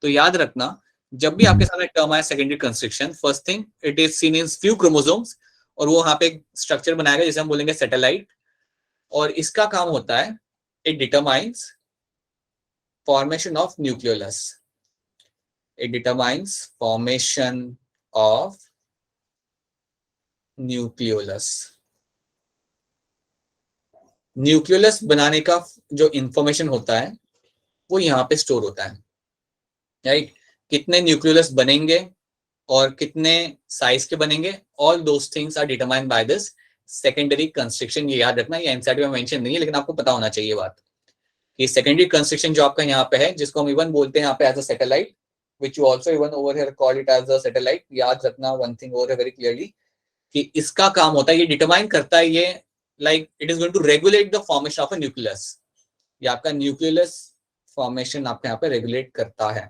तो याद रखना, जब भी आपके सामने टर्म आए secondary constriction, first thing it is seen in few chromosomes, और वो यहाँ पे एक स्ट्रक्चर बनाएगा जिसे हम बोलेंगे सैटेलाइट, और इसका काम होता है it determines formation of nucleolus. It determines formation of nucleolus. Nucleolus बनाने का जो इंफॉर्मेशन होता है वो यहाँ पे स्टोर होता है, राइट। कितने न्यूक्लियोलस बनेंगे और कितने साइज के बनेंगे, all those things are determined by this secondary construction. ये याद रखना, ये एनसीईआरटी में मेंशन नहीं है, लेकिन आपको पता होना चाहिए बात कि सेकेंडरी कंस्ट्रक्शन जो आपका यहाँ पे है, जिसको हम इवन बोलते हैं यहाँ पे as a satellite, which you also even over here call it as a satellite. याद रखना one thing over very clearly कि इसका काम होता है, ये डिटरमाइन करता है, ये like it is going to regulate the formation of a nucleus. ये आपका न्यूक्लियस फॉर्मेशन आपके यहाँ पे रेगुलेट करता है,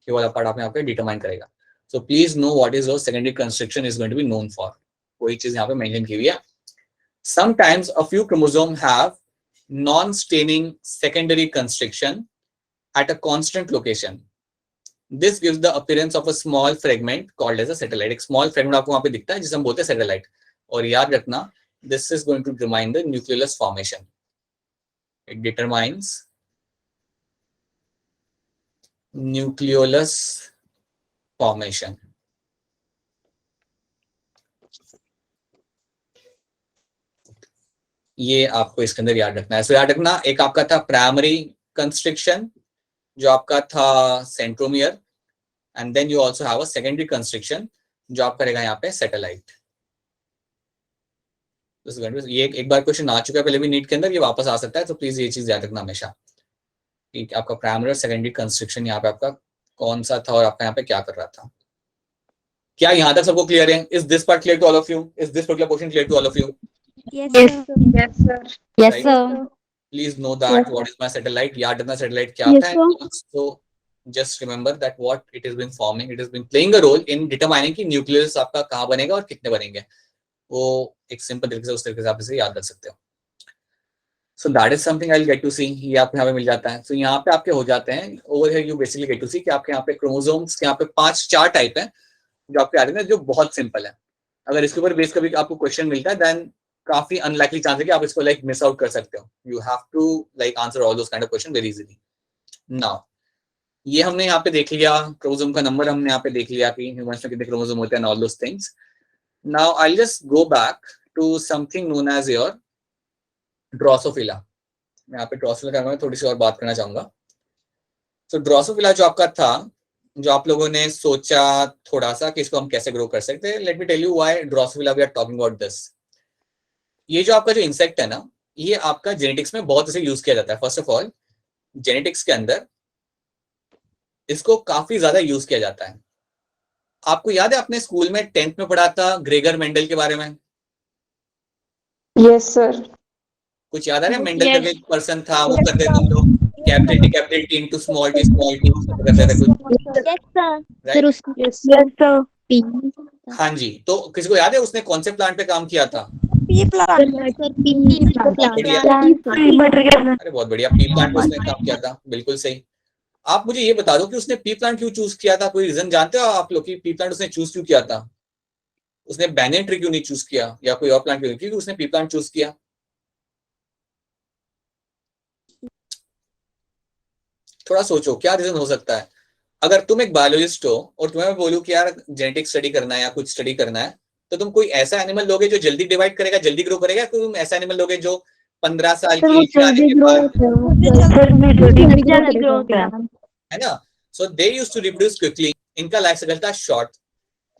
ये वाला पार्ट आप यहाँ पे डिटरमाइन करेगा। So please know what is your secondary construction is going to be known for, कोई चीज यहाँ पे मेंशन की हुई है। Sometimes a few chromosome have non staining secondary construction at a constant location. This gives the appearance of a small fragment called as a satellite. एक small fragment आपको वहां पे दिखता है जिसे हम बोलते हैं सैटेलाइट, और याद रखना this is going to determine the nucleus formation. It determines nucleolus formation. ये आपको इसके अंदर याद रखना है। सो याद रखना, एक आपका था प्राइमरी कंस्ट्रक्शन जो आपका था centromere, and then you also have a secondary construction जो आपका रहेगा यहाँ पे सैटेलाइट। ये एक बार क्वेश्चन आ चुका है पहले भी नीट के अंदर, ये वापस आ सकता है, तो प्लीज ये चीज याद रखना हमेशा कि आपका प्राइमरी और सेकेंडरी कंस्ट्रक्शन यहाँ पे आपका कौन सा था और आपका यहाँ पे क्या कर रहा था। क्या यहाँ तक सबको क्लियर है? Is this part clear to all of you? Is this particular question clear to all of you? Yes, Yes. sir. Yes, sir. Yes, Right. sir. Please know that Yes, what is my satellite, याद रखना satellite क्या Yes, होता है। sir. So just remember that what it has been forming, it has been playing a role in determining कि nucleus आपका कहाँ बनेगा और कितने बनेंगे। वो एक सिंपल तरीके से उस तरीके से आप इसे याद रख सकते हो। So that is something I'll get to see, ये आपको यहाँ पे मिल जाता है। So यहाँ पे आपके हो जाते हैं, over here you basically get to see कि आपके यहाँ पे क्रोमोसोम्स के यहाँ पे 4 टाइप हैं जो आपके आ रहे हैं, जो बहुत सिंपल है। अगर इसके ऊपर बेस कभी आपको क्वेश्चन मिलता है, देन काफी अनलाइकली चांस है कि आप इसको लाइक मिस आउट कर सकते हो। You have to like answer all those kind of question very easily. Now ये हमने यहाँ पे देख लिया, क्रोमोसोम का नंबर हमने यहाँ पे देख लिया कि ह्यूमंस में कितने क्रोमोसोम होते हैं, all those things. Now I will just go back to something known as your Drosophila. मैं यहाँ पे ड्रोसोफिला का थोड़ी सी और बात करना चाहूंगा। तो ड्रोसोफिला जो आपका था, जो आप लोगों ने सोचा थोड़ा सा कि इसको हम कैसे ग्रो कर सकते हैं, let me tell you why Drosophila we are talking about this. ये जो आपका जो इंसेक्ट है ना, ये आपका जेनेटिक्स में बहुत इसे यूज किया जाता है। फर्स्ट ऑफ ऑल जेनेटिक्स के अंदर इसको काफी ज्यादा यूज किया जाता है। आपको याद है आपने स्कूल में 10th में पढ़ा था ग्रेगर मेंडल के बारे में? Yes, sir. कुछ याद आ रहा है? Mendel Yes. करके एक पर्सन था, वो करते थे हम लोग capital T into small T करते थे कुछ, Yes, sir. राइट? फिर उस Yes, sir. P हाँ जी, तो किसी को याद है उसने कौन से प्लांट पे काम किया था? Pea plant. बढ़िया, अरे बहुत बढ़िया, पी प्लांट पे उसने काम किया था, बिल्कुल सही। आप मुझे ये बता दो कि उसने पी प्लांट क्यों चूज किया था? कोई रीजन जानते हो आप लोग कि पी प्लांट उसने चूज क्यों किया था? उसने बैनियन ट्री क्यों नहीं चूज किया या कोई और प्लांट क्यों? क्योंकि उसने पी प्लांट चूज किया। थोड़ा सोचो क्या रीजन हो सकता है। अगर तुम एक बायोलॉजिस्ट हो और तुम्हें बोलूं कि यार जेनेटिक स्टडी करना है या कुछ स्टडी करना है, तो तुम कोई ऐसा एनिमल लोगे जो जल्दी डिवाइड करेगा, जल्दी ग्रो करेगा, कोई तुम ऐसा एनिमल लोगे जो 15 साल की एज में आने के बाद, है ना? So they used to reproduce quickly. इनका लाइफ साइकिल था शॉर्ट,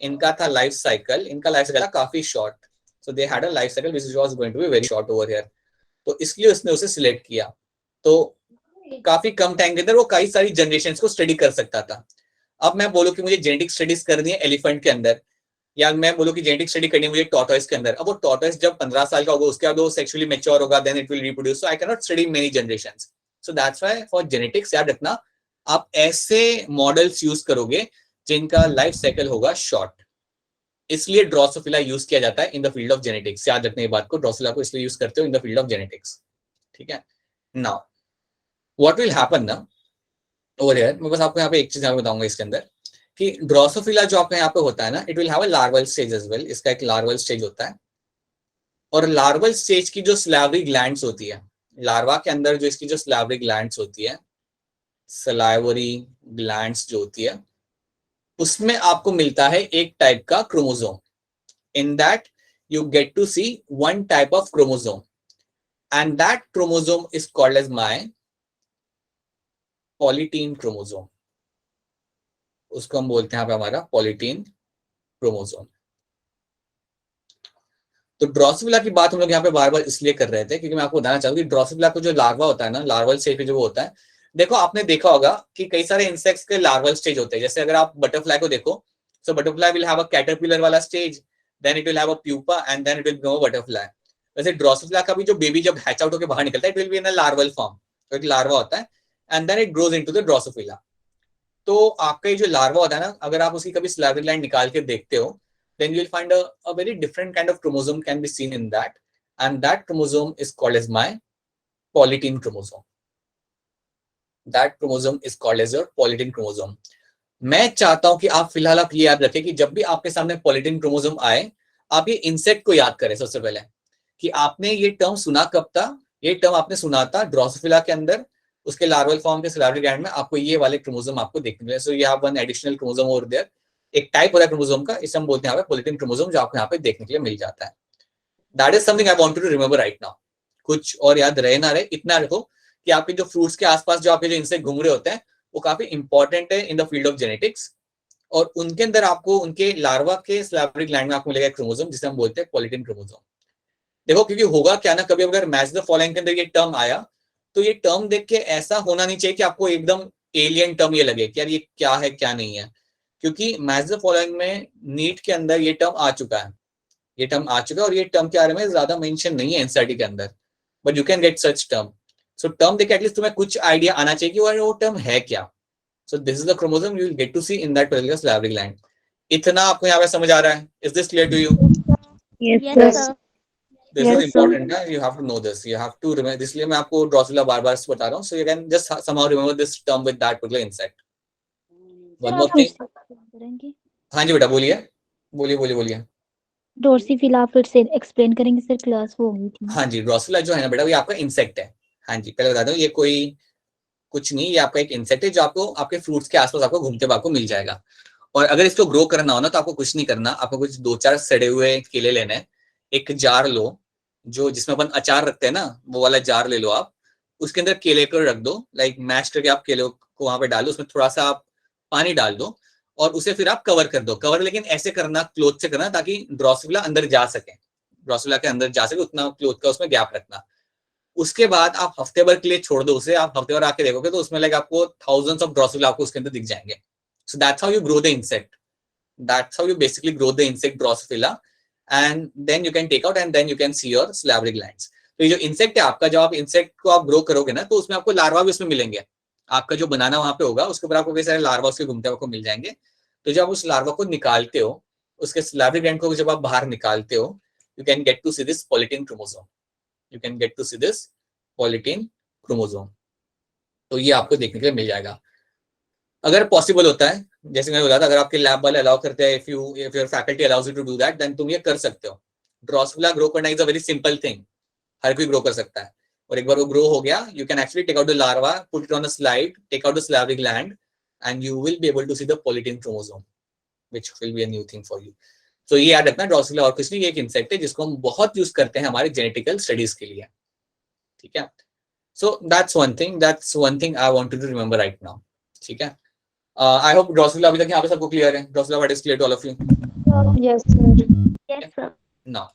इनका था लाइफ साइकिल काफी short. So they had a life cycle which was going to be very short over here. तो इसलिए उसने उसे सिलेक्ट किया। तो काफी कम टाइम के अंदर वो कई सारी जनरेशंस को स्टडी कर सकता था। अब मैं बोलूं कि मुझे जेनेटिक स्टडीज करनी है एलिफेंट के अंदर, या मैं बोलूं कि जेनेटिक स्टडी करनी है मुझे टॉर्टोइस के अंदर। अब वो टॉर्टोइस जब 15 साल का होगा, उसके बाद वो सेक्सुअली मैच्योर होगा, then it will reproduce. So I can not study many generations. So that's why for genetics याद रखना, आप ऐसे मॉडल्स यूज करोगे जिनका लाइफ साइकिल होगा शॉर्ट। इसलिए ड्रोसोफिला यूज किया जाता है in the field of genetics. याद रखने की बात को, ड्रोसोफिला को इसलिए यूज करते हो इन द फील्ड ऑफ जेनेटिक्स। ठीक है, नाउ व्हाट विल हैपन ना ओवर हियर, मैं बस आपको यहाँ पे एक चीज यहाँ पे बताऊंगा इसके अंदर कि ड्रोसोफिला जो आपका यहाँ पे होता है ना, it will have a larval stage as well. इसका एक लार्वल स्टेज होता है, और लार्वल स्टेज की जो स्लैवरी ग्लैंड्स होती है, लार्वा के अंदर जो इसकी जो स्लैवरी ग्लैंड्स होती है, सलाइवरी ग्लैंड्स जो होती है, उसमें आपको मिलता है एक टाइप का chromosome. In that you get to see one type of chromosome, and that chromosome is called as my polytene chromosome. उसको हम बोलते हैं यहाँ पे हमारा पॉलीटीन क्रोमोसोम। तो ड्रोसोफिला की बात हम लोग यहाँ पे बार बार इसलिए कर रहे थे क्योंकि मैं आपको बताना चाहूंगा कि ड्रोसोफिला को जो लार्वा होता है ना, लार्वल स्टेज पे जो वो होता है, देखो आपने देखा होगा कि कई सारे इंसेक्ट्स के लार्वल स्टेज होते हैं। जैसे अगर आप बटरफ्लाई को देखो, so butterfly will have a caterpillar वाला stage, then it will have a pupa, and then it will become a butterfly. वैसे ड्रोसोफिला का भी जो बेबी जब हैच आउट होकर बाहर निकलता है, it will be in a larval form. तो एक लार्वा होता है, and then it grows into the Drosophila. तो आपका ये जो लार्वा होता है ना, अगर आप उसकी कभी स्लैवरी ग्लैंड निकाल के देखते हो, then you'll find a very different kind of chromosome can be seen in that, and that chromosome is called as my polytene chromosome. That chromosome is called as your polytene chromosome. मैं चाहता हूं कि आप फिलहाल आप ये याद रखें कि जब भी आपके सामने पॉलीटीन क्रोमोसोम आए, आप ये इंसेक्ट को याद करें सबसे पहले कि आपने ये टर्म सुना कब था। ये टर्म आपने सुना था ड्रोसोफिला के अंदर, उसके लार्वल फॉर्म के सलाइवरी ग्लैंड में आपको ये वाले क्रोमोसोम आपको देखने मिले। So you have one additional chromosome over there, एक टाइप होता है क्रोमोसोम का, इसे हम बोलते हैं पॉलीटीन क्रोमोसोम, जो आपको यहाँ पे देखने के लिए मिल जाता है। That is something I want to remember right now. कुछ और याद रहे ना रहे, इतना रखो कि आपके जो फ्रूट्स के आसपास जो आपके जो इंसेक्ट घूम रहे होते हैं, वो काफी इंपॉर्टेंट है in the field of genetics, और उनके अंदर आपको उनके लार्वा के सलाइवरी ग्लैंड में आपको मिलेगा क्रोमोसोम जिसे हम बोलते हैं पॉलीटीन क्रोमोसोम। देखो क्योंकि होगा क्या ना, कभी अगर मैच द फॉलोइंग के अंदर ये टर्म आया तो ये टर्म देख के ऐसा होना नहीं चाहिए कि आपको एकदम एलियन टर्म ये लगे कि यार ये क्या है क्या नहीं है, क्योंकि मैच द फॉलोइंग में नीट के अंदर ये टर्म आ चुका है, ये टर्म आ चुका है और ये टर्म के बारे में ज्यादा मेंशन नहीं है एनसीईआरटी के अंदर, but you can get such term. So term देख एटलीस्ट तुम्हें कुछ आइडिया आना चाहिए कि वो टर्म है क्या। So this is the chromosome you will get to see in that particular salivary gland. इतना आपको यहाँ पे समझ आ रहा है? Is this clear to you? Yes, Yes, sir. sir. This is Yes, sir. Important है, you have to know this, you have to remember, इसलिए मैं आपको ड्रोसोफिला बार-बार बता रहा हूं, so you can just somehow remember this term with that particular insect. One more thing. करेंगे हाँ जी बेटा बोलिए बोलिए बोलिए बोलिए। ड्रोसोफिला फिर से एक्सप्लेन करेंगे सर, क्लास वो होगी थी। हाँ जी, ड्रोसोफिला जो है ना बेटा ये आपका इंसेक्ट है। हाँ जी पहले बता दूं ये कोई कुछ नहीं, ये आपका एक इंसेक्ट है जो आपको आपके फ्रूट्स के आसपास आपको घूमते हुए आपको मिल जाएगा। और अगर इसको ग्रो करना हो ना तो आपको कुछ नहीं करना, आपको कुछ 2-4 सड़े हुए केले लेने हैं, एक जार लो जो जिसमें अपन अचार रखते हैं ना वो वाला जार ले लो आप, उसके अंदर केले को रख दो, लाइक मैश करके आप केले को वहां पे डालो, उसमें थोड़ा सा आप पानी डाल दो और उसे फिर आप कवर कर दो। कवर लेकिन ऐसे करना, क्लोथ से करना ताकि ड्रोसोफिला अंदर जा सके, ड्रोसोफिला के अंदर जा सके उतना क्लोथ का उसमें गैप रखना। उसके बाद आप हफ्ते भर के लिए छोड़ दो उसे, आप हफ्ते भर आके देखोगे तो उसमें लाइक आपको थाउजेंड्स ऑफ ड्रोसोफिला आपको उसके अंदर दिख जाएंगे। सो that's how you grow the insect, that's how you basically grow the insect Drosophila, and then you can take out and then you can see your salivary glands। तो ये जो insect है आपका, जब आप इंसेक्ट को आप ग्रो करोगे ना तो उसमें आपको लार्वा भी उसमें मिलेंगे, आपका जो बनाना वहां पे होगा उसके ऊपर आपको कई सारे लार्वा उसके घूमते हुए मिल जाएंगे। तो जब आप उस लार्वा को निकालते हो, उसके salivary gland को जब आप बाहर निकालते हो, you can get to see this polytene chromosome, you can get to see this polytene chromosome। तो ये आपको देखने के लिए मिल जाएगा अगर पॉसिबल होता है, जैसे मैंने बताया था, अगर आपके लैब वाले अलाउ करते हैं, if your faculty allows you to do that, then तुम ये कर सकते हो। ड्रोसोफिला ग्रो करना is a very simple thing, हर कोई ग्रो कर सकता है। और एक बार वो ग्रो हो गया, you can actually take out the larva, put it on a slide, take out the salivary gland and you will be able to see the polytene chromosome, which will be a new thing for you। तो ये याद रखना, Drosophila और कुछ नहीं, ये एक insect है जिसको हम बहुत यूज करते हैं हमारे जेनेटिकल स्टडीज के लिए, ठीक है। So that's one thing I wanted to remember right now, ठीक है। I hope ड्रोसोफिला अभी तक यहाँ पे सबको क्लियर है। Drosophila what is clear to all of you? Yes, sir. Yes, sir. Now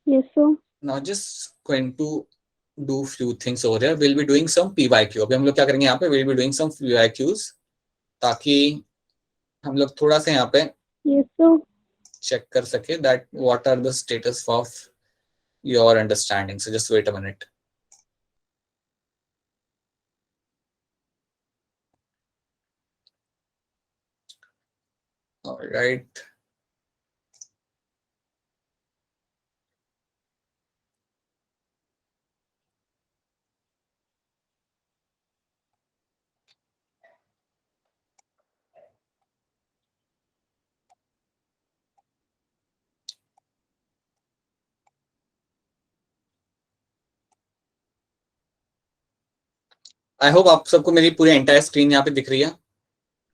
Yes, sir. just going to do few things over here। We'll be doing some PYQ। अभी हम लोग क्या करेंगे यहाँ पे, we'll be doing some PYQs ताकि हम लोग थोड़ा सा यहाँ पे Yes, sir. चेक कर सके that what are the status of your understanding। So just wait a minute। All right। I hope आप सबको मेरी पूरी एंटायर स्क्रीन यहाँ पे दिख रही है।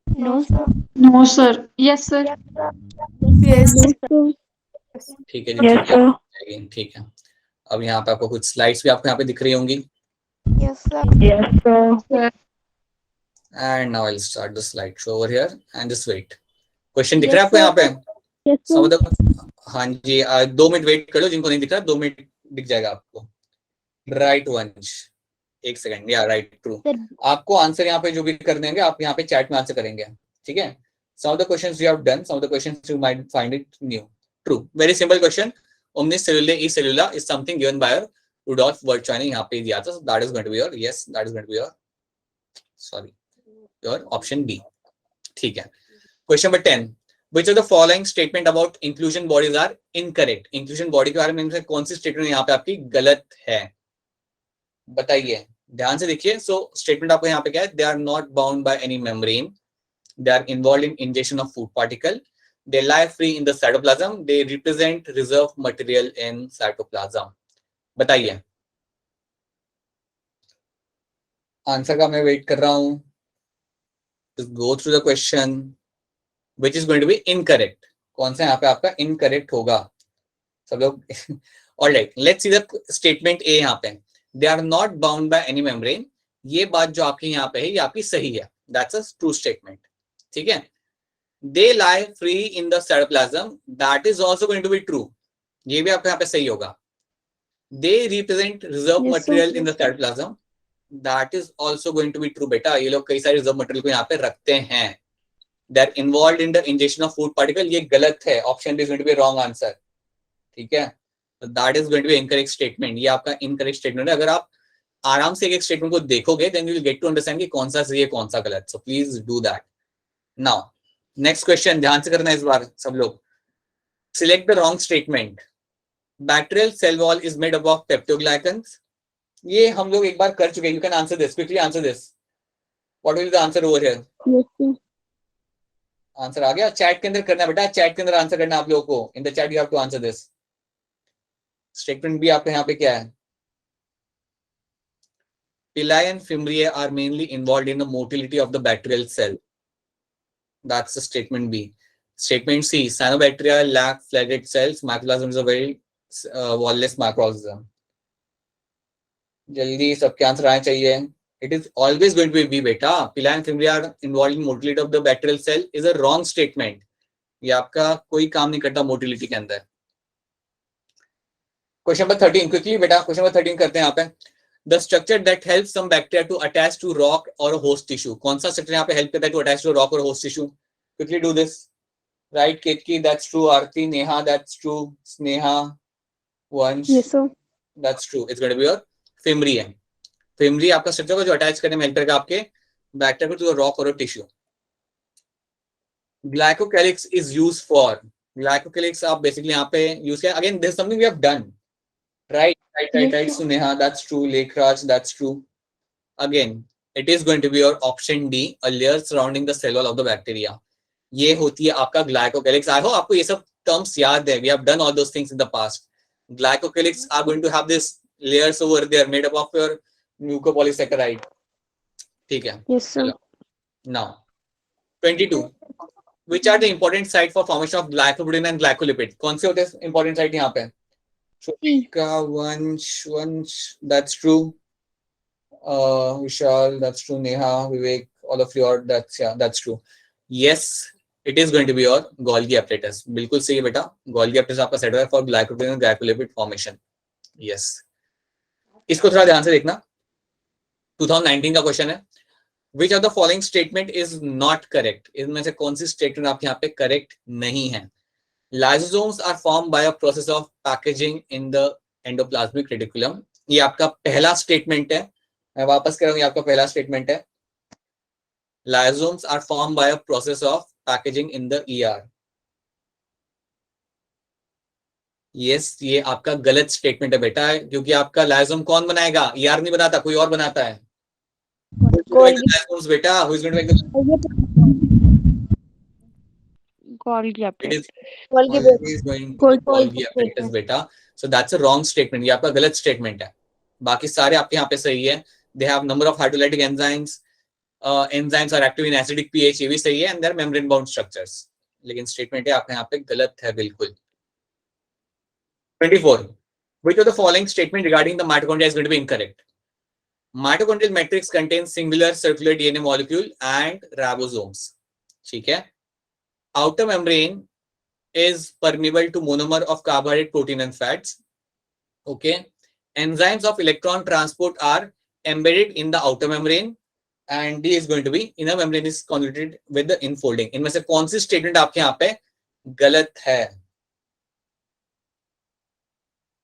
No, sir. No, sir. Yes, sir. Yes, sir. ठीक है जी, Yes, ठीक है, sir. ठीक है। अब यहाँ पे आपको कुछ स्लाइड्स भी आपको यहाँ पे दिख रही होंगी। Yes, sir. Yes, sir. And now I'll start the slideshow over here and just wait। Question दिख Yes, रहा है आपको sir. यहाँ पे? Yes, sir. Some of the, हाँ जी 2 मिनट वेट कर लो, जिनको नहीं दिख रहा 2 मिनट दिख जाएगा आपको। राइट वंश, 1 सेकंड, या राइट ट्रू। Sir, आपको आंसर यहाँ पे जो भी कर देंगे आप यहाँ पे चैट में आंसर करेंगे, ठीक है। Some of the questions you have done, some of the questions you might find it new। True, very simple question। Omnis cellulae e cellula is something given by Rudolf Virchow, यहाँ पे दिया था। That is going to be your, yes, that is going to be your, sorry, your option B, ठीक है। Question number 10। Which of the following statement about inclusion bodies are incorrect? Inclusion body के बारे में इनसे कौन सी statement यहाँ पे आपकी गलत है, बताइए, ध्यान से देखिए। सो स्टेटमेंट आपको यहाँ पे क्या है? They are not bound by any membrane, they are involved in ingestion of food particle, they lie free in the cytoplasm, they represent reserve material in cytoplasm। बताइए, आंसर का मैं वेट कर रहा हूं। Just go through the question। Which is going to be incorrect? कौन सा यहाँ पे आपका incorrect होगा सब लोग? Alright, let's see the statement A यहाँ पे। They are not bound by any membrane। ये बात जो आपकी यहाँ पे है ये आपकी सही है। That's a true statement, ठीक है। They lie free in the cytoplasm। That is also going to be true। ये भी आपका यहाँ पे सही होगा। they represent reserve Yes, material sir. in the cytoplasm. That is also going to be true बेटा. ये लोग कई सारे reserve material को यहाँ पे रखते हैं. They are involved in the ingestion of food particle. ये गलत है. Option B is going to be wrong answer. ठीक है? So that is going to be incorrect statement. ये आपका incorrect statement है. अगर आप आराम से एक स्टेटमेंट को देखोगे then you will get to understand कि कौन सा सही है कौन सा गलत. So please do that. Now next question ध्यान से करना इस बार सब लोग. Select the wrong statement. Bacterial cell wall is made up of peptoglycans. ये हम लोग एक बार कर चुके हैं. You can answer this. Quickly answer this. What will be the answer over here? Yes, sir. Answer आ गया. चैट के अंदर करना बेटा. चैट के अंदर आंसर करना आप लोगों को. In the chat you have to answer this. Statement भी आपके यहाँ पे क्या है? Pili and fimbriae are mainly involved in the motility of the bacterial cell. That's the statement B. Statement C. Cyanobacteria lack flagellate cells. Mycoplasma is a very wall-less microorganism. जल्दी सबके answer आने चाहिए. It is always going to be B बेटा. Pili and fimbriae are involved in motility of the bacterial cell is a wrong statement. ये आपका कोई काम नहीं करता motility के अंदर. Question number 13 quickly बेटा. Question number 13 करते हैं यहाँ पे. The structure that helps some bacteria to attach to rock or a host tissue. कौन सा structure यहाँ पे help करता है to attach to rock or host tissue? Quickly do this. Right, Ketki, that's true. Aarti, Neha, that's true. Sneha, Vansh, Yes, sir. that's true. It's going to be your fimbriae. Fimbriae आपका structure को जो attach करने में help करेगा आपके bacteria को to a rock or a tissue. Glycocalyx is used for. Glycocalyx आप basically यहाँ पे use किया. Again, this is something we have done. Right, Yes, sir. Suneha, that's true. Lekhraj, that's true. Again, it is going to be your option D, a layer surrounding the cell wall of the bacteria. ये होती है आपका glycocalyx. I hope आपको ये सब terms याद है. We have done all those things in the past. Glycocalyx are going to have this layers over there made up of your mucopolysaccharide. ठीक है. Yes, sir. Now, 22. Which are the important site for formation of glycoprotein and glycolipid? कौन से होते हैं important site यहाँ पे? Vansh, that's true. Vishal, that's true. Neha, Vivek, all of you are, that's true. Yes, it is going to be your Golgi apparatus. बिल्कुल सही है बेटा. Golgi apparatus आपका सेट है for glycoprotein and glycolipid formation. Yes. इसको थोड़ा ध्यान से देखना. 2019 का क्वेश्चन है. Which of the following statement is not correct? इनमें से कौन सी स्टेटमेंट आपके यहाँ पे करेक्ट नहीं है? Lysosomes are formed by a process of packaging in the endoplasmic reticulum. ये आपका पहला स्टेटमेंट है. मैं वापस कर रहा हूँ. ये आपका पहला स्टेटमेंट है. Lysosomes are formed by a process of packaging in the ER. Yes, ये आपका गलत स्टेटमेंट है बेटा, क्योंकि आपका लाइसोम कौन बनाएगा? ER नहीं बनाता, कोई और बनाता है. Lysosomes बेटा, who is going to make the Golgi apparatus. Golgi apparatus बेटा. So that's a wrong statement. ये आपका गलत स्टेटमेंट है. बाकी सारे आपके यहाँ पे सही है. They have number of hydrolytic enzymes. Enzymes are active in acidic pH. ये भी सही है. And they are membrane bound structures. लेकिन स्टेटमेंट है आपका यहाँ पे गलत है बिल्कुल. 24. Which of the following statement regarding the mitochondria is going to be incorrect? Mitochondrial matrix contains singular circular DNA molecule and ribosomes. ठीक है. Outer membrane is permeable to monomer of carbohydrate, protein and fats. Okay. Enzymes of electron transport are embedded in the outer membrane, and D is going to be inner membrane is convoluted with the infolding. इनमें से कौन सी statement आपके यहाँ पे गलत है?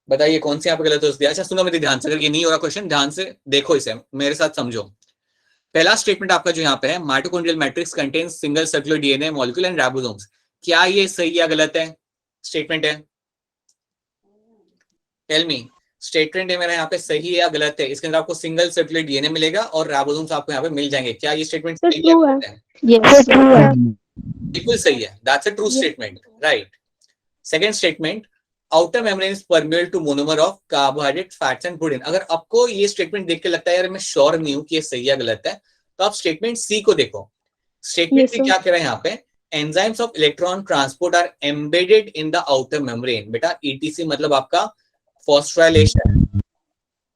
बताइए कौन सी यहाँ पे गलत हो सकती है? अच्छा सुनो मेरी ध्यान से, अगर ये नहीं हो रहा क्वेश्चन, ध्यान से देखो इसे, मेरे साथ समझो. पहला स्टेटमेंट आपका जो यहाँ पे है, mitochondrial matrix contains single circular DNA molecule and ribosomes. क्या ये सही या गलत है? स्टेटमेंट है. टेल मी, स्टेटमेंट है मेरा यहाँ पे सही है या गलत है? इसके अंदर आपको सिंगल सर्कुलर डीएनए मिलेगा और राइबोसोम्स आपको यहाँ पे मिल जाएंगे. क्या ये स्टेटमेंट सही या गलत है? Yes, sir. बिल्कुल सही है. That's a true statement, right. Second statement, outer membrane is permeable to monomer of carbohydrate, fats and protein. अगर आपको ये स्टेटमेंट देख के लगता है यार मैं श्योर नहीं हूं कि ये सही या गलत है, तो आप स्टेटमेंट सी को देखो. स्टेटमेंट सी क्या कह रहा है यहाँ पे? Enzymes of electron transport are embedded in the outer membrane. बेटा ईटीसी मतलब आपका फॉस्फोराइलेशन,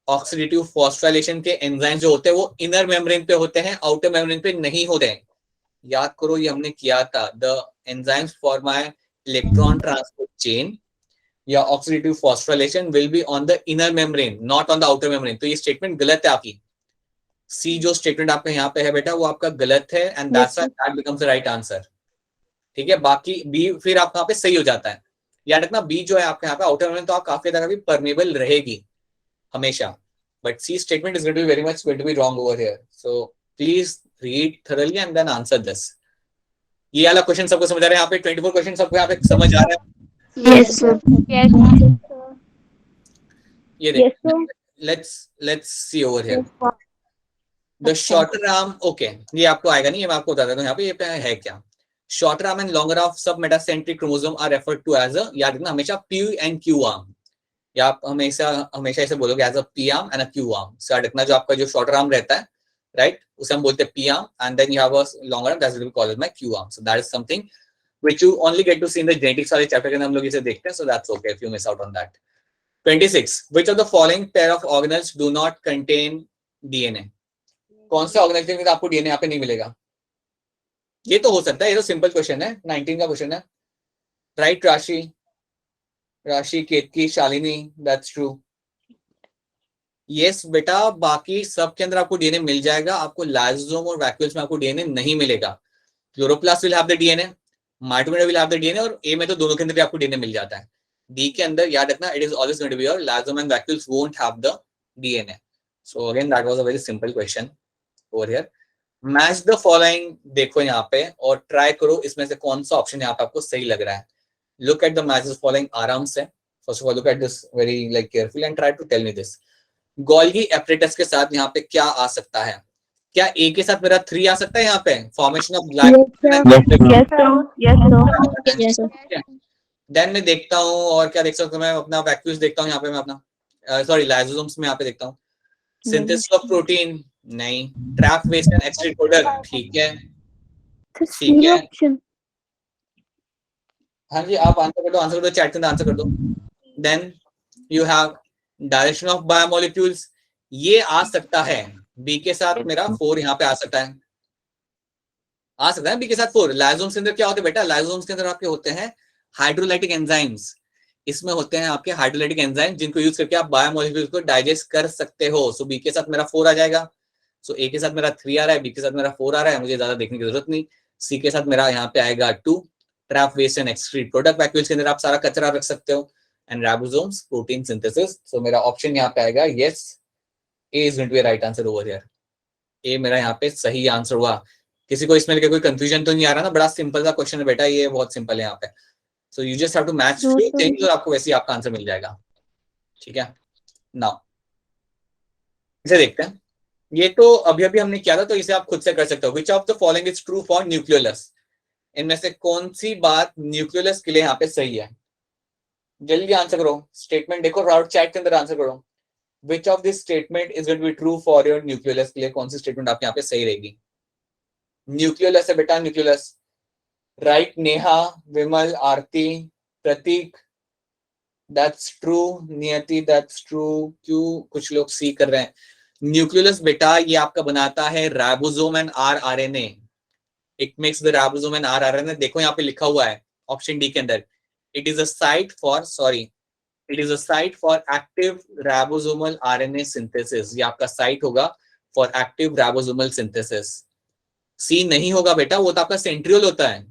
ऑक्सीडेटिव फॉस्फोराइलेशन के एंजाइम जो होते हैं वो इनर मेम्ब्रेन पे होते हैं, आउटर मेम्ब्रेन पे नहीं होते हैं. याद करो ये हमने किया था. The enzymes for my electron transport chain या oxidative phosphorylation will be on the inner membrane not on the outer membrane. तो ये स्टेटमेंट गलत है आपकी। सी जो स्टेटमेंट आपका यहाँ पे है बेटा वो आपका गलत है and that's why that becomes the right answer. ठीक है, बाकी बी फिर आपका यहाँ पे सही हो जाता है। याद रखना बी जो है आपके यहाँ पे आउटर मेम्ब्रेन तो आप काफी ज्यादा भी परमेबल रहेगी हमेशा, but C statement is going to be very much going to be wrong over here. So please read thoroughly and then answer this. ये वाला क्वेश्चन सबको समझ आ रहा है? यहाँ पे 24 क्वेश्चन सबको यहाँ पे समझ आ रहा है? Yes, sir. ये Yes, देख, sir. let's see over here. The shorter arm, okay, ये आपको आएगा नहीं, ये मैं आपको बता देता हूँ यहाँ पे ये पे है क्या। Shorter arm and longer arm submetacentric chromosome are referred to as a, याद रखना हमेशा P and Q arm, या आप हमेशा ऐसे बोलोगे as a P arm and a Q arm। so याद रखना जो आपका जो shorter arm रहता है, right, उसे हम बोलते हैं P arm, and then you have a longer arm that will be called as my Q arm। so that is something which you only get to see in the genetics वाले chapter के अंदर हम लोग इसे देखते हैं, so that's okay if you miss out on that। 26. Which of the following pair of organelles do not contain DNA? कौन से ऑर्गेनल के अंदर आपको डीएनए यहाँ पे नहीं मिलेगा? ये तो हो सकता है, ये तो सिंपल क्वेश्चन है, 19 का क्वेश्चन है, राइट? राशि केतकी शालिनी, दैट्स ट्रू। यस बेटा, बाकी सब के अंदर आपको डीएनए मिल जाएगा, आपको लाइसोसोम और वैक्यूल्स में आपको डीएनए नहीं मिलेगा। Chloroplast will have the DNA, mitochondria will have the DNA, और ए में तो दोनों के अंदर भी आपको डीएनए मिल जाता है। डी के अंदर याद रखना it is always going to be your lysosome and vacuoles won't have the DNA. So again that was a very simple question over here. Match the following देखो यहाँ पे और ट्राई करो इसमें से कौन सा ऑप्शन यहाँ पे आपको सही लग रहा है। Look at the matches following आराम से, first of all look at this very like careful and try to tell me this. Golgi apparatus के साथ यहाँ पे क्या आ सकता है? क्या ए के साथ मेरा 3 आ सकता है यहाँ पे? Formation of black. देन मैं देखता हूँ और क्या देख सकता हूँ मैं, अपना वैक्यूल्स देखता हूँ यहाँ पे, मैं अपना सॉरी लाइसोसोम्स में यहाँ पे देखता हूँ। सिंथेसिस ऑफ प्रोटीन नहीं, ट्रैप वेस्ट एंड एक्सट्रीट प्रोडक्ट, ठीक है ठीक है। हाँ जी, आप आंसर कर दो चैट के अंदर आंसर कर दो। Then you have direction of biomolecules, ये आ सकता है बी के साथ मेरा 4 यहाँ पे आ सकता है बी के साथ 4। लाइसोसोम्स के अंदर क्या होते हैं बेटा? लाइसोसोम्स के अंदर आपके होते हैं हाइड्रोलाइटिक एंजाइम्स, इसमें होते हैं आपके हाइड्रोलाइटिक एंजाइम जिनको यूज करके आप बायोमोलिक्यूल्स को डाइजेस्ट कर सकते हो। सो बी के साथ मेरा 4 आ जाएगा। सो ए के साथ मेरा 3 आ रहा है, बी के साथ मेरा 4 आ रहा है, मुझे ज्यादा देखने की जरूरत नहीं। सी के साथ मेरा यहाँ पे आएगा 2, trap waste and excrete product, vacuoles के अंदर आप सारा कचरा रख सकते हो, and ribosomes protein synthesis. So मेरा ऑप्शन यहाँ पे आएगा yes, A is going to be right answer over here. A मेरा यहाँ पे सही आंसर हुआ। किसी को इसमें लेके कोई कंफ्यूजन तो नहीं आ रहा ना? बड़ा सिंपल सा क्वेश्चन है बेटा, ये बहुत सिंपल है यहाँ पे। So you just have to match few things और आपको वैसे ही आपका आंसर मिल जाएगा। ठीक है, नाउ इसे देखते हैं। ये तो अभी अभी हमने किया था, तो इसे आप खुद से कर सकते हो। Which of the following is true for nucleolus? इनमें से कौन सी बात न्यूक्लियोलस के लिए यहाँ पे सही है? जल्दी आंसर करो, स्टेटमेंट देखो, राउट चैट के अंदर आंसर करो। Which of this statement is going to be true for your nucleolus के लिए कौन सी स्टेटमेंट आपके यहाँ पे सही रहेगी? न्यूक्लियोलस है बेटा, nucleolus. Right Neha, Vimal, Aarti, Prateek, that's true. Niyati, that's true. क्यों कुछ लोग सी कर रहे हैं? न्यूक्लियोलस बेटा ये आपका बनाता है ribosome and rRNA. It makes the ribosome and rRNA. देखो यहाँ पे लिखा हुआ है ऑप्शन डी के अंदर, it is a site for active ribosomal RNA synthesis. ये आपका साइट होगा फॉर एक्टिव राइबोसोमल सिंथेसिस। सी नहीं होगा बेटा, वो तो आपका सेंट्रियोल होता है।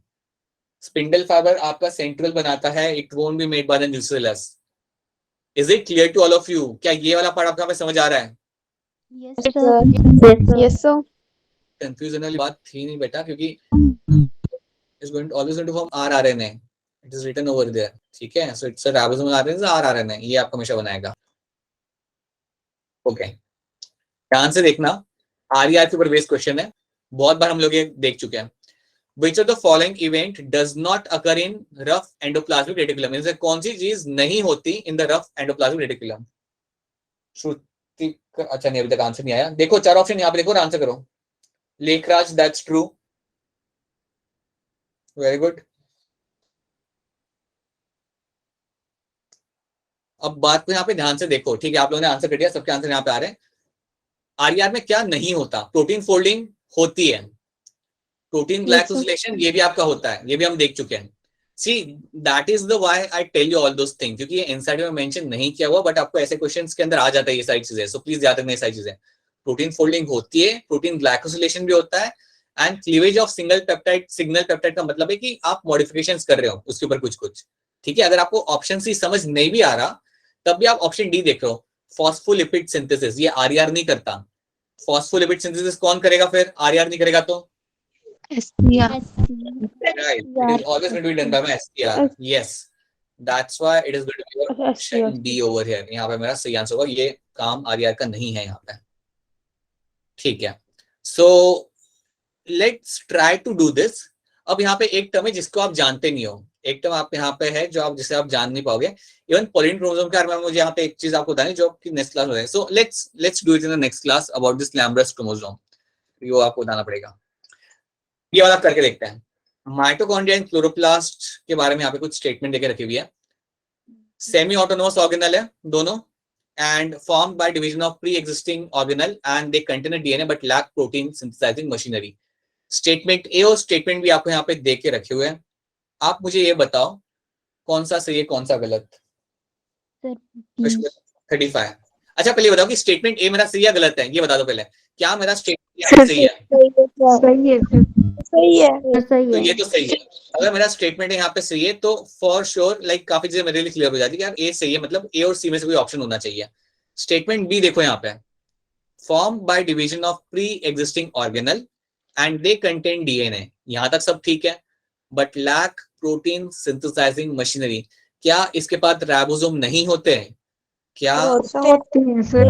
स्पिंडल फाइबर आपका सेंट्रियोल बनाता है, it won't be made by the nucleolus. Is it clear to all of you? क्या ये वाला पार्ट आपको समझ आ रहा है? Yes, sir. Yes, sir. Confusion वाली बात थी नहीं बेटा, क्योंकि is going always going to form rRNA, it is written over there. ठीक है, so it's a ribosomal RNA, rRNA, ये आपको हमेशा बनाएगा। ओके, ध्यान से देखना, आरआर के ऊपर बेस्ड क्वेश्चन है, बहुत बार हम लोग ये देख चुके हैं। Which of the following event does not occur in rough endoplasmic reticulum? इनसे कौन सी चीज नहीं होती in the rough endoplasmic reticulum? श्रुति, अच्छा नहीं, अभी तक आंसर नहीं आया। देखो 4 ऑप्शन यहाँ पे देखो और आंसर करो। Lekhraj, that's true, very good. अब बात को यहाँ पे ध्यान से देखो, ठीक है, आप लोगों ने आंसर कर दिया, सबके आंसर यहाँ पे आ रहे हैं। आरआर में क्या नहीं होता? प्रोटीन फोल्डिंग होती है, प्रोटीन ग्लाइकोसिलेशन ये भी आपका होता है, ये भी हम देख चुके हैं। See that is the why I tell you all those thing, क्योंकि ये इनसाइड में मेंशन नहीं किया हुआ, बट आपको ऐसे क्वेश्चंस के अंदर आ जाता है ये सारी चीजें, सो प्लीज याद रखना ये सारी चीजें। प्रोटीन फोल्डिंग होती है, प्रोटीन ग्लाइकोसिलेशन भी होता है, and cleavage of single peptide, signal peptide का मतलब है कि आप मॉडिफिकेशंस कर रहे हो उसके ऊपर कुछ कुछ, ठीक है। अगर आपको ऑप्शन सी समझ नहीं भी आ रहा तब भी आप ऑप्शन डी देख रहे हो, फॉस्फोलिपिड सिंथेसिस, ये आरईआर नहीं करता। फॉस्फोलिपिड सिंथेसिस कौन करेगा फिर, आरईआर नहीं करेगा तो? SCR. Right. It is always going to be done by my SPR. Yes. That's why it is going to be your option B over here. यहाँ पे मेरा सही आंसर होगा, ये काम आरईआर का नहीं है यहाँ पे, ठीक है। So let's try to do this. अब यहाँ पे एक टर्म है जिसको आप जानते नहीं हो, एक टर्म आप यहाँ पे है जो आप जिसे आप जान नहीं पाओगे। इवन पॉलिन क्रोमोसोम के बारे में मुझे यहाँ पे एक चीज आपको बतानी जो आपकी नेक्स्ट क्लास में है। So let's do it in the next class about this lampbrush chromosome, ये आपको बताना पड़ेगा। ये वाला करके देखते हैं। माइटोकॉन्ड्रिया एंड क्लोरोप्लास्ट के बारे में यहाँ पे कुछ स्टेटमेंट देके रखी हुई है। सेमी ऑटोनोमस ऑर्गेनल है दोनों, and formed by division of pre existing organelle and they contain a DNA but lack protein synthesising machinery. Statement A और स्टेटमेंट बी आपको यहाँ पे दे के रखे हुए हैं। आप मुझे ये बताओ कौन सा सही है कौन सा गलत? 35। अच्छा पहले बताओ कि स्टेटमेंट ए मेरा सही या गलत है, ये बता दो पहले। क्या मेरा स्टेटमेंट सही है? सही है सर। सही है। तो ये तो सही है। अगर मेरा स्टेटमेंट यहाँ पे सही है तो फॉर श्योर लाइक काफी चीजें मेरे लिए क्लियर हो जाती है यार, ए सही है मतलब ए और सी में से कोई ऑप्शन होना चाहिए। स्टेटमेंट बी देखो यहाँ पे, form by division of pre existing organelle and they contain DNA, यहाँ तक सब ठीक है, but lack protein synthesising machinery. क्या इसके पास राइबोसोम नहीं होते हैं? क्या होते हैं सर।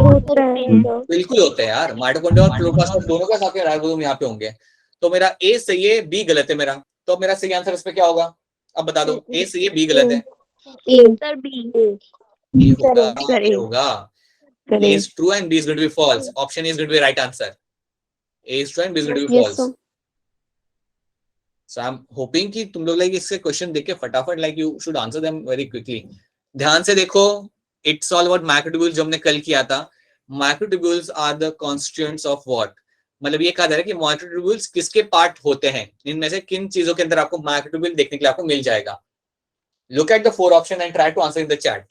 बिल्कुल होते हैं यार, माइटोकॉन्ड्रिया और क्लोरोप्लास्ट दोनों के साथ राइबोसोम यहाँ पे होंगे। तो मेरा ए सही है बी गलत है मेरा, तो मेरा सही आंसर इसमें क्या होगा? अब बता दो, ए सही है बी गलत है? Sir B. ए होगा, ए होगा। A is true and B is going to be false. Option A is going to be right answer. A is true and B is going to be false. So I'm hoping कि तुम लोग like इससे question देख के फटाफट like you should answer them very quickly. ध्यान से देखो, it's all about microtubules जो हमने कल किया था। Microtubules are the constituents of what? मतलब ये कहा जा रहा है कि माइक्रोट्यूब्यूल्स किसके पार्ट होते हैं, इनमें से किन चीजों के अंदर आपको माइक्रोट्यूब्यूल देखने के लिए आपको मिल जाएगा। Look at the 4 option and try to answer in the chat.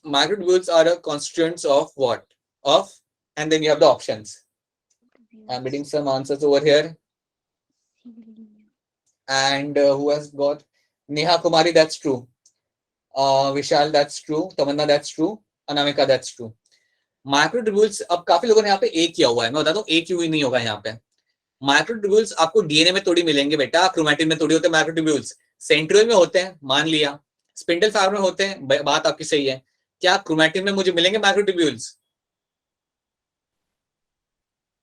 Microtubules are the constituents of what? Of, and then you have the options. I'm reading some answers over here. And who has got? Neha Kumari, that's true. Vishal, that's true. Tamanna, that's true. Anamika, that's true. Microtubules, अब काफी लोगों ने यहाँ पे ए किया हुआ है, मैं बताता हूँ ए क्यों ही नहीं होगा यहाँ पे। माइक्रोट्यूब्यूल्स आपको डीएनए में थोड़ी मिलेंगे बेटा, क्रोमैटिन में थोड़ी होते हैं माइक्रोट्यूब्यूल्स, सेंट्रियोल में होते हैं मान लिया, स्पिंडल फाइबर में होते हैं, बात आपकी सही है। क्या क्रोमैटिन में मुझे मिलेंगे माइक्रोट्यूब्यूल्स?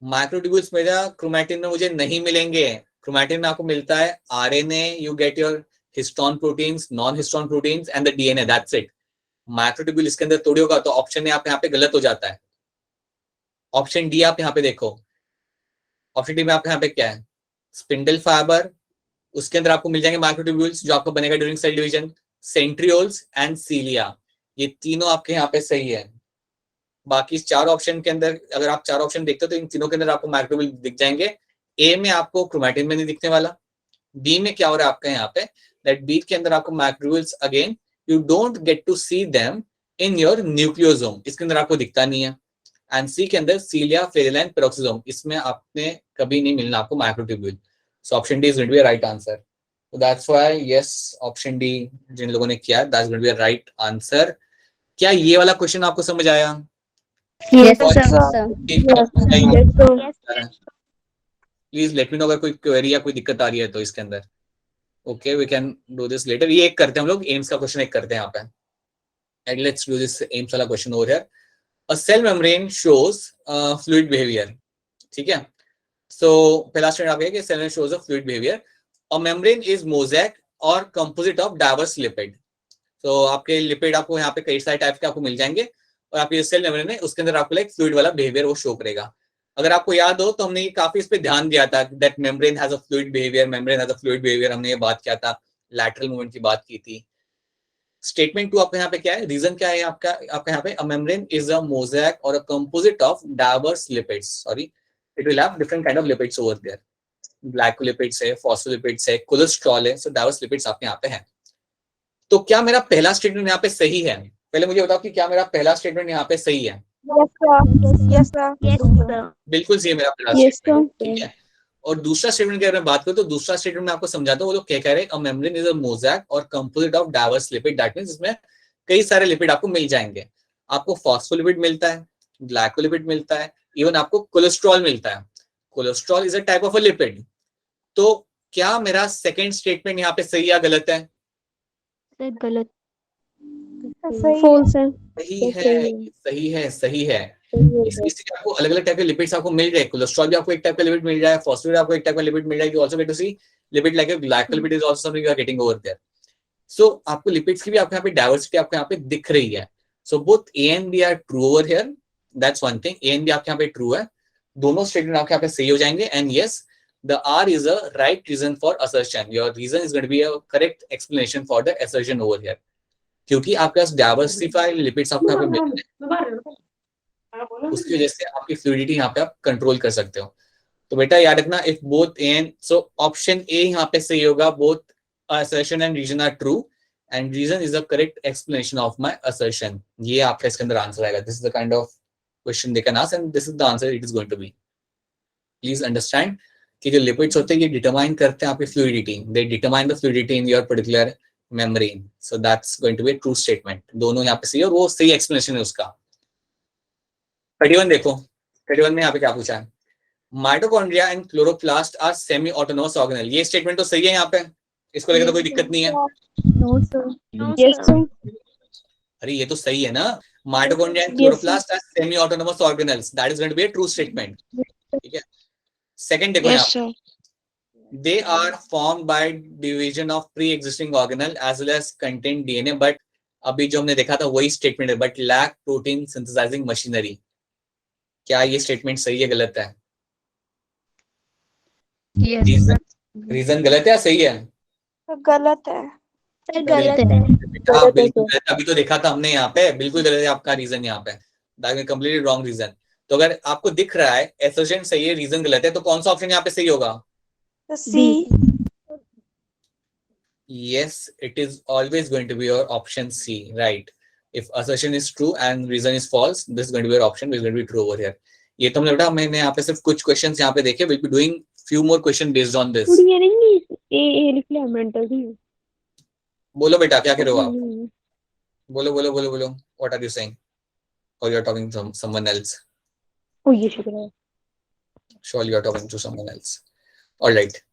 माइक्रोट्यूब्यूल्स मेरा क्रोमैटिन में मुझे नहीं मिलेंगे। क्रोमैटिन में आपको मिलता है RNA, you get your histone proteins, non histone proteins and the DNA, that's it. Microtubule इसके अंदर थोड़ी होगा, तो ऑप्शन ए आप यहाँ पे गलत हो जाता है। ऑप्शन डी आप यहाँ पे देखो, ऑप्शन डी में आपके यहाँ पे क्या है? स्पिंडल फाइबर, उसके अंदर आपको मिल जाएंगे माइक्रोट्यूब्यूल्स जो आपको बनेगा during cell division, centrioles and cilia, ये तीनों आपके यहाँ पे सही है। बाकी 4 ऑप्शन के अंदर अगर आप 4 ऑप्शन देखते हो तो इन तीनों के अंदर आपको माइक्रोट्यूब्यूल दिख जाएंगे। ए में आपको क्रोमैटिन में नहीं दिखने वाला, बी में क्या हो रहा है आपका यहाँ पे, दैट बी के अंदर आपको microtubules again you don't get to see them in your nucleosome, इसके अंदर आपको दिखता नहीं है। एंड सी के अंदर सीलिया, फेरिला, पेरोक्सिसोम, इसमें आपने कभी नहीं मिलना आपको microtubule. So option D is going to be a right answer. So that's why yes, option D जिन लोगों ने किया that's going to be a right answer. क्या ये वाला क्वेश्चन आपको समझ आया? Yes, please let me know अगर कोई क्वेरी या कोई दिक्कत आ रही है तो इसके अंदर। Okay, we can do this later. ये एक करते हैं हम लोग, एम्स का क्वेश्चन एक करते हैं यहाँ पे, and let's do this AIIMS वाला question over here. A cell membrane shows fluid behaviour, ठीक है। सो पहला स्टेटमेंट आप है कि cell membrane shows a fluid behaviour. A membrane is mosaic or composite of diverse lipid. So आपके lipid आपको यहाँ पे कई सारे टाइप के आपको मिल जाएंगे, और आपकी सेल मेम्ब्रेन है उसके अंदर आपको लाइक फ्लूइड वाला बिहेवियर वो शो करेगा। अगर आपको याद हो तो हमने ये काफी इस पे ध्यान दिया था, that membrane has a fluid behaviour, membrane has a fluid behaviour, हमने ये बात किया था, लैटरल मूवमेंट की बात की थी। स्टेटमेंट 2 आपके यहाँ पे क्या है, रीजन क्या है आपका यहाँ पे, a membrane is a mosaic और a composite of diverse lipids, sorry it will have different kind of lipids over there. Glycolipids है, फॉस्फोलिपिड्स है, कोलेस्ट्रॉल है, सो डाइवर्स लिपिड्स आपके यहाँ पे हैं। तो क्या मेरा पहला स्टेटमेंट यहाँ पे सही है? पहले मुझे बताओ कि क्या मेरा पहला स्टेटमेंट यहाँ पे सही है? Yes, sir. Yes, sir. बिल्कुल सही है मेरा पहला Yes, स्टेटमेंट, sir. ठीक है। और दूसरा स्टेटमेंट की अगर मैं बात करूं तो दूसरा स्टेटमेंट मैं आपको समझाता हूँ। वो लोग क्या कह रहे हैं, a membrane is a mosaic और composite of diverse lipid, that means इसमें कई सारे लिपिड आपको मिल जाएंगे। आपको फॉस्फोलिपिड मिलता है, ग्लाइकोलिपिड मिलता है, इवन आपको कोलेस्ट्रॉल मिलता है। Cholesterol is a type of a lipid. तो क्या मेरा सेकंड स्टेटमेंट यहाँ पे सही या गलत है? सर गलत। False है। सही है, सही है, सही है। इसमें आपको अलग अलग टाइप के लिपिड्स आपको मिल रहे हैं। कोलेस्ट्रॉल भी आपको एक टाइप का लिपिड मिल रहा है, फॉस्फेट आपको एक टाइप का लिपिड मिल रहा है। You also get to see lipid like glycolipid is also something you are getting over there. So आपको लिपिड्स की भी आपको यहाँ पे डाइवर्सिटी आपको यहाँ पे दिख रही है। So both A and B are true over here, that's one thing. A and B आपके यहाँ पे ट्रू है, दोनों स्टेटमेंट आपके यहाँ पे सही हो जाएंगे। And yes, the R is a right reason for assertion. Your reason is going to be a correct explanation for the assertion over here. क्योंकि आपके पास डाइवर्सिफाइड लिपिड्स आपको यहाँ पे मिल रहे हैं, उसकी वजह से आपकी फ्लूइडिटी यहाँ पे आप कंट्रोल कर सकते हो। तो बेटा याद रखना, if both and, so option A यहाँ पे सही होगा, both assertion and reason are true and reason is the correct explanation of my assertion. ये आपका इसके अंदर आंसर आएगा। This is the kind of question they can ask and this is the answer it is going to be. Please understand कि जो lipids होते हैं ये डिटरमाइन करते हैं आपकी fluidity, they determine the fluidity in your particular membrane. So that's going to be a true statement. दोनों यहाँ पे सही है और वो सही एक्सप्लेनेशन है उसका। 31 देखो, 31 में यहाँ पे क्या पूछा है, mitochondria and chloroplast are semi autonomous organelle. ये स्टेटमेंट तो सही है यहाँ पे, इसको लेकर तो कोई दिक्कत नहीं है। No sir. Yes, sir. अरे ये तो सही है ना, mitochondria and chloroplast are semi autonomous organelles, that is going to be a true statement, ठीक है। सेकंड देखो यहाँ, Yes, sir. they are formed by division of pre-existing organelle as well as contain DNA, but अभी जो हमने देखा था वही स्टेटमेंट है, but lack protein synthesizing machinery। क्या ये स्टेटमेंट सही है गलत है? Yes. रीजन गलत है या सही है? गलत है। सर गलत है। बेटा बिल्कुल गलत, अभी तो देखा था हमने यहाँ पे, बिल्कुल गलत है आपका रीजन यहाँ पे, that is completely wrong reason. तो अगर आपको दिख रहा है एसोसिएशन सही है, रीजन गलत है, तो कौन सा ऑप्शन यहाँ पे सही होगा? सी। Yes, it is always going to be your option C, right? If assertion is true and reason is false, this is going to be your option, which is going to be true over here. ये तो हमने बेटा, मैंने यहाँ पे सिर्फ कुछ questions यहाँ पे देखे, we'll be doing few more question based on this. ये नहीं ए लिख लिया मेंटल भी। बोलो बेटा क्या कह रहे हो आप? बोलो बोलो बोलो बोलो, what are you saying? Or you are talking to someone else? ओ ये शुक्र है। Surely you are talking to someone else. All right.